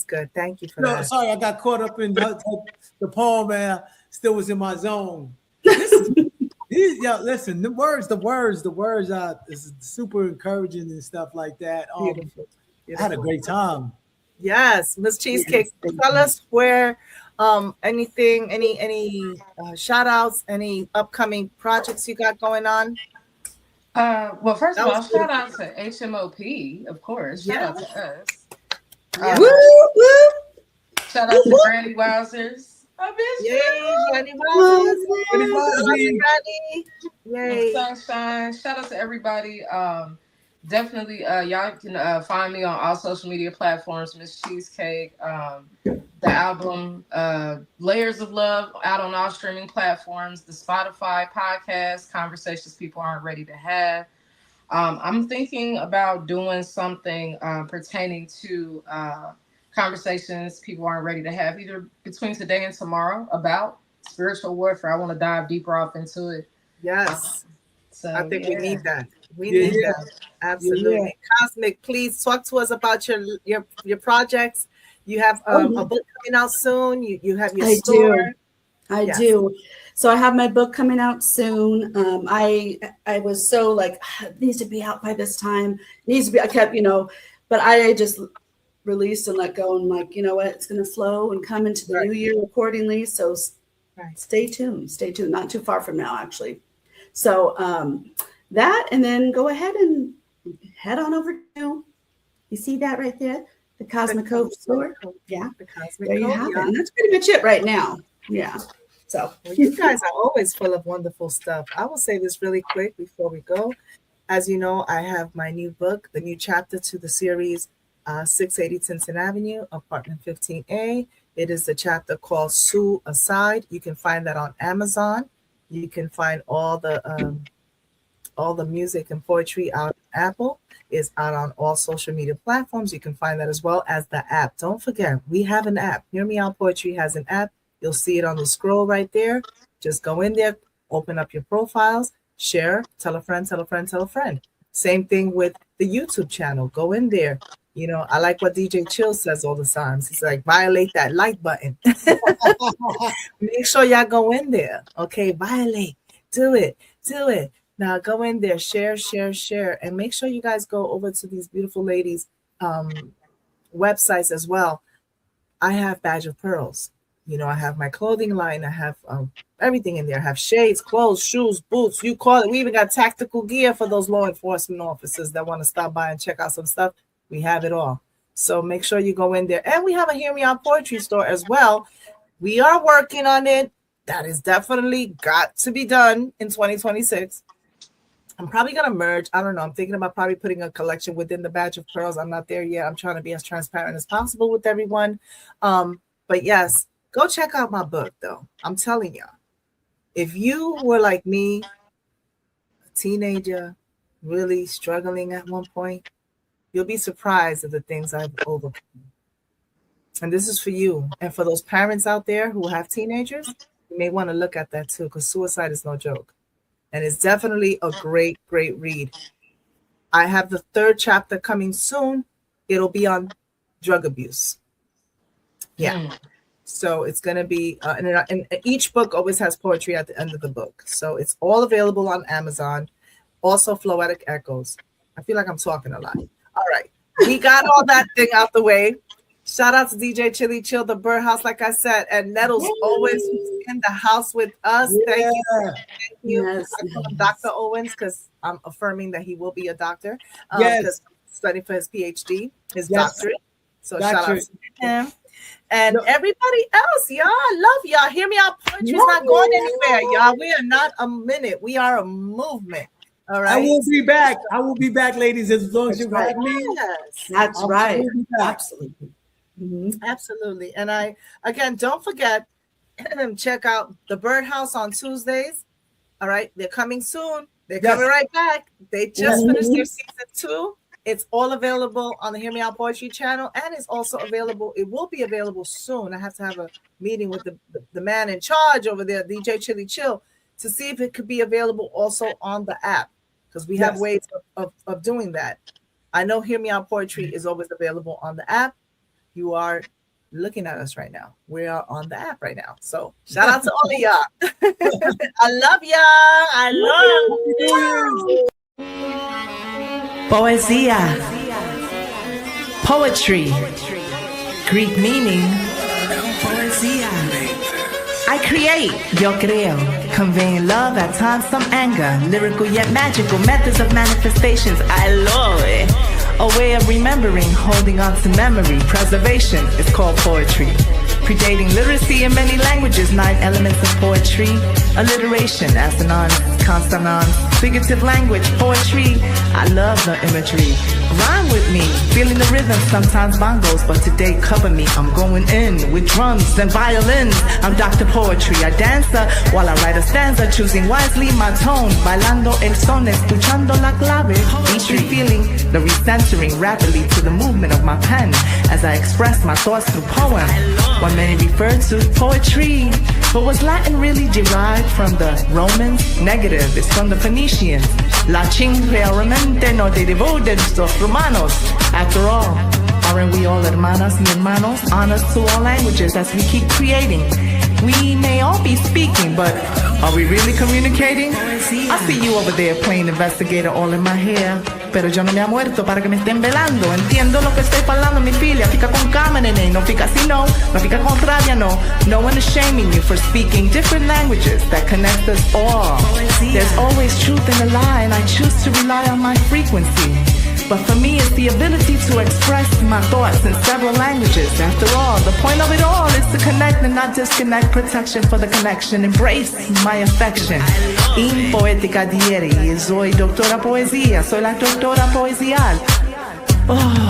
good. Thank you for that. Sorry, I got caught up in the poem, man. Still was in my zone. Listen, the words is super encouraging and stuff like that. Beautiful. I had a great time. Yes, Miss Cheesecake. Tell us where any shout outs, any upcoming projects you got going on. Well, first of all, shout out to HMOP, of course. Shout out to us. Shout out to Granny Wowzers. I miss you. Granny Wowzers. Yay. Sunshine. Shout out to everybody. Definitely, y'all can find me on all social media platforms, Miss Cheesecake. The album Layers of Love out on all streaming platforms, the Spotify podcast, Conversations People Aren't Ready to Have. I'm thinking about doing something pertaining to conversations people aren't ready to have, either between today and tomorrow, about spiritual warfare. I want to dive deeper off into it. Yes. So I think we need that. We Yeah, need yeah. that. Absolutely. COSMIK, please talk to us about your projects. You have a book coming out soon. You have your store. I Yes. do. So I have my book coming out soon. I was so like, it needs to be out by this time. It needs to be. I kept, but I just released and let go. And like, you know what? It's going to flow and come into the new year accordingly. So stay tuned. Stay tuned. Not too far from now, actually. So that, and then go ahead and head on over to. You see that right there, the COSMIK Code store. Yeah, there you have it. And that's pretty much it right now. Yeah. So you guys are always full of wonderful stuff. I will say this really quick before we go. As you know, I have my new book, the new chapter to the series, 680 Tinson Avenue, apartment 15A. It is the chapter called Sue Aside. You can find that on Amazon. You can find all the music and poetry out on Apple. Is out on all social media platforms. You can find that as well as the app. Don't forget, we have an app. Hear Me Out Poetry has an app. You'll see it on the scroll right there. Just go in there, open up your profiles, share, tell a friend, tell a friend, tell a friend. Same thing with the YouTube channel. Go in there. I like what DJ Chill says all the time. He's like, violate that like button. Make sure y'all go in there. Okay, violate. Do it. Now go in there, share, and make sure you guys go over to these beautiful ladies' websites as well. I have Badge of Pearls. I have my clothing line. I have everything in there. I have shades, clothes, shoes, boots. You call it. We even got tactical gear for those law enforcement officers that want to stop by and check out some stuff. We have it all. So make sure you go in there. And we have a Hear Me Out Poetry store as well. We are working on it. That is definitely got to be done in 2026. I'm probably going to merge. I don't know. I'm thinking about probably putting a collection within the Badge of Pearls. I'm not there yet. I'm trying to be as transparent as possible with everyone. But yes, go check out my book, though. I'm telling y'all, if you were like me, a teenager, really struggling at one point, you'll be surprised at the things I've overcome. And this is for you. And for those parents out there who have teenagers, you may want to look at that too, because suicide is no joke. And it's definitely a great, great read. I have the 3rd chapter coming soon. It'll be on drug abuse. Yeah. So it's going to be, and each book always has poetry at the end of the book. So it's all available on Amazon. Also Floetic Echoes. I feel like I'm talking a lot. All right. We got all that thing out the way. Shout out to DJ Chili Chill, the Birdhouse, like I said, and Nettles always in the house with us. Thank you. Thank you. Yes. I call him Dr. Owens because I'm affirming that he will be a doctor. Because studying for his PhD, his doctorate. So shout out to him. And everybody else, y'all, I love y'all. Hear Me Out Poetry's not going anywhere, y'all. We are not a minute. We are a movement. All right. I will be back. I will be back, ladies, as long as you have me. Yes. That's right. Absolutely. Mm-hmm. Absolutely. And again, don't forget, check out the Birdhouse on Tuesdays. All right. They're coming soon. They're coming right back. They just finished their season 2. It's all available on the Hear Me Out Poetry channel, and it's also available. It will be available soon. I have to have a meeting with the man in charge over there, DJ Chili Chill, to see if it could be available also on the app, because we have ways of doing that. I know Hear Me Out Poetry is always available on the app. You are looking at us right now. We are on the app right now. So shout out to all of y'all. I love y'all. I love you. Poesia. Poetry. Greek meaning poesia. I create, yo creo, conveying love, at times some anger, lyrical yet magical methods of manifestations. I love it. A way of remembering, holding on to memory, preservation is called poetry. Predating literacy in many languages, 9 elements of poetry. Alliteration, assonance, consonants, figurative language, poetry. I love the imagery. Rhyme with me, feeling the rhythm, sometimes bongos, but today cover me. I'm going in with drums and violins. I'm Dr. Poetry, a dancer while I write a stanza, choosing wisely my tone. Bailando el son, escuchando la clave. Poetry, feeling the recentering rapidly to the movement of my pen as I express my thoughts through poem. What many refer to poetry, but was Latin really derived from the Romans? Negative. motive is from the Phoenicians. Latin realmente no derivó de los romanos. After all, aren't we all hermanas y hermanos? Honors to all languages as we keep creating. We may all be speaking, but are we really communicating? I see you over there playing investigator all in my hair. Pero yo no me ha muerto para que me estén velando. Entiendo lo que estoy parlando, mi filia. Fica con calma, nene. No fica así, no. No fica con rabia, no. No one is shaming you for speaking different languages that connect us all. There's always truth in a lie, and I choose to rely on my frequency. But for me, it's the ability to express my thoughts in several languages. After all, the point of it all is to connect and not disconnect. Protection for the connection. Embrace my affection. In poética dieri, soy doctora poesía. Soy la doctora poesial. Oh,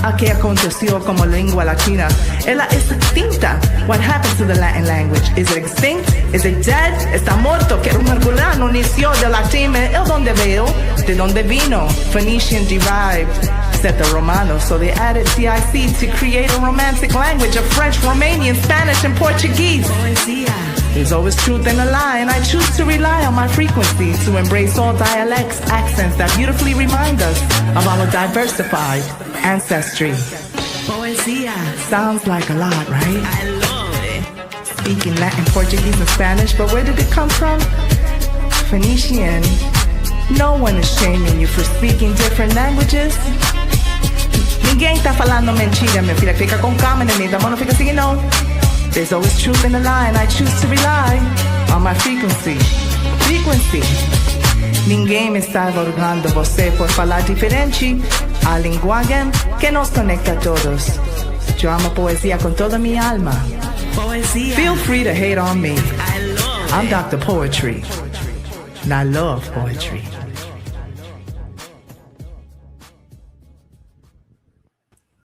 ¿a qué aconteció como lengua latina? Ella es extinta. What happened to the Latin language? Is it extinct? Is it dead? Está muerto. Que un herculano inició de latín. ¿El dónde veo? ¿De dónde vino? Phoenician derived, said the Romanos. So they added CIC to create a romantic language of French, Romanian, Spanish, and Portuguese. There's always truth in a lie, and I choose to rely on my frequency to embrace all dialects, accents that beautifully remind us of our diversified ancestry. Poesia sounds like a lot, right? I love it. Speaking Latin, Portuguese, and Spanish, but where did it come from? Phoenician. No one is shaming you for speaking different languages. Ninguém tá falando mentira, minha filha. Fica com calma, neném. Da mão não fica assim, não. There's always truth in the lie, and I choose to rely on my frequency. Frequency. Ninguém me está avergonhando você por falar diferente. A linguagem que nos conecta a todos. Yo amo poesía con toda mi alma. Poesía. Feel free to hate on me. I'm Dr. Poetry, and I love poetry.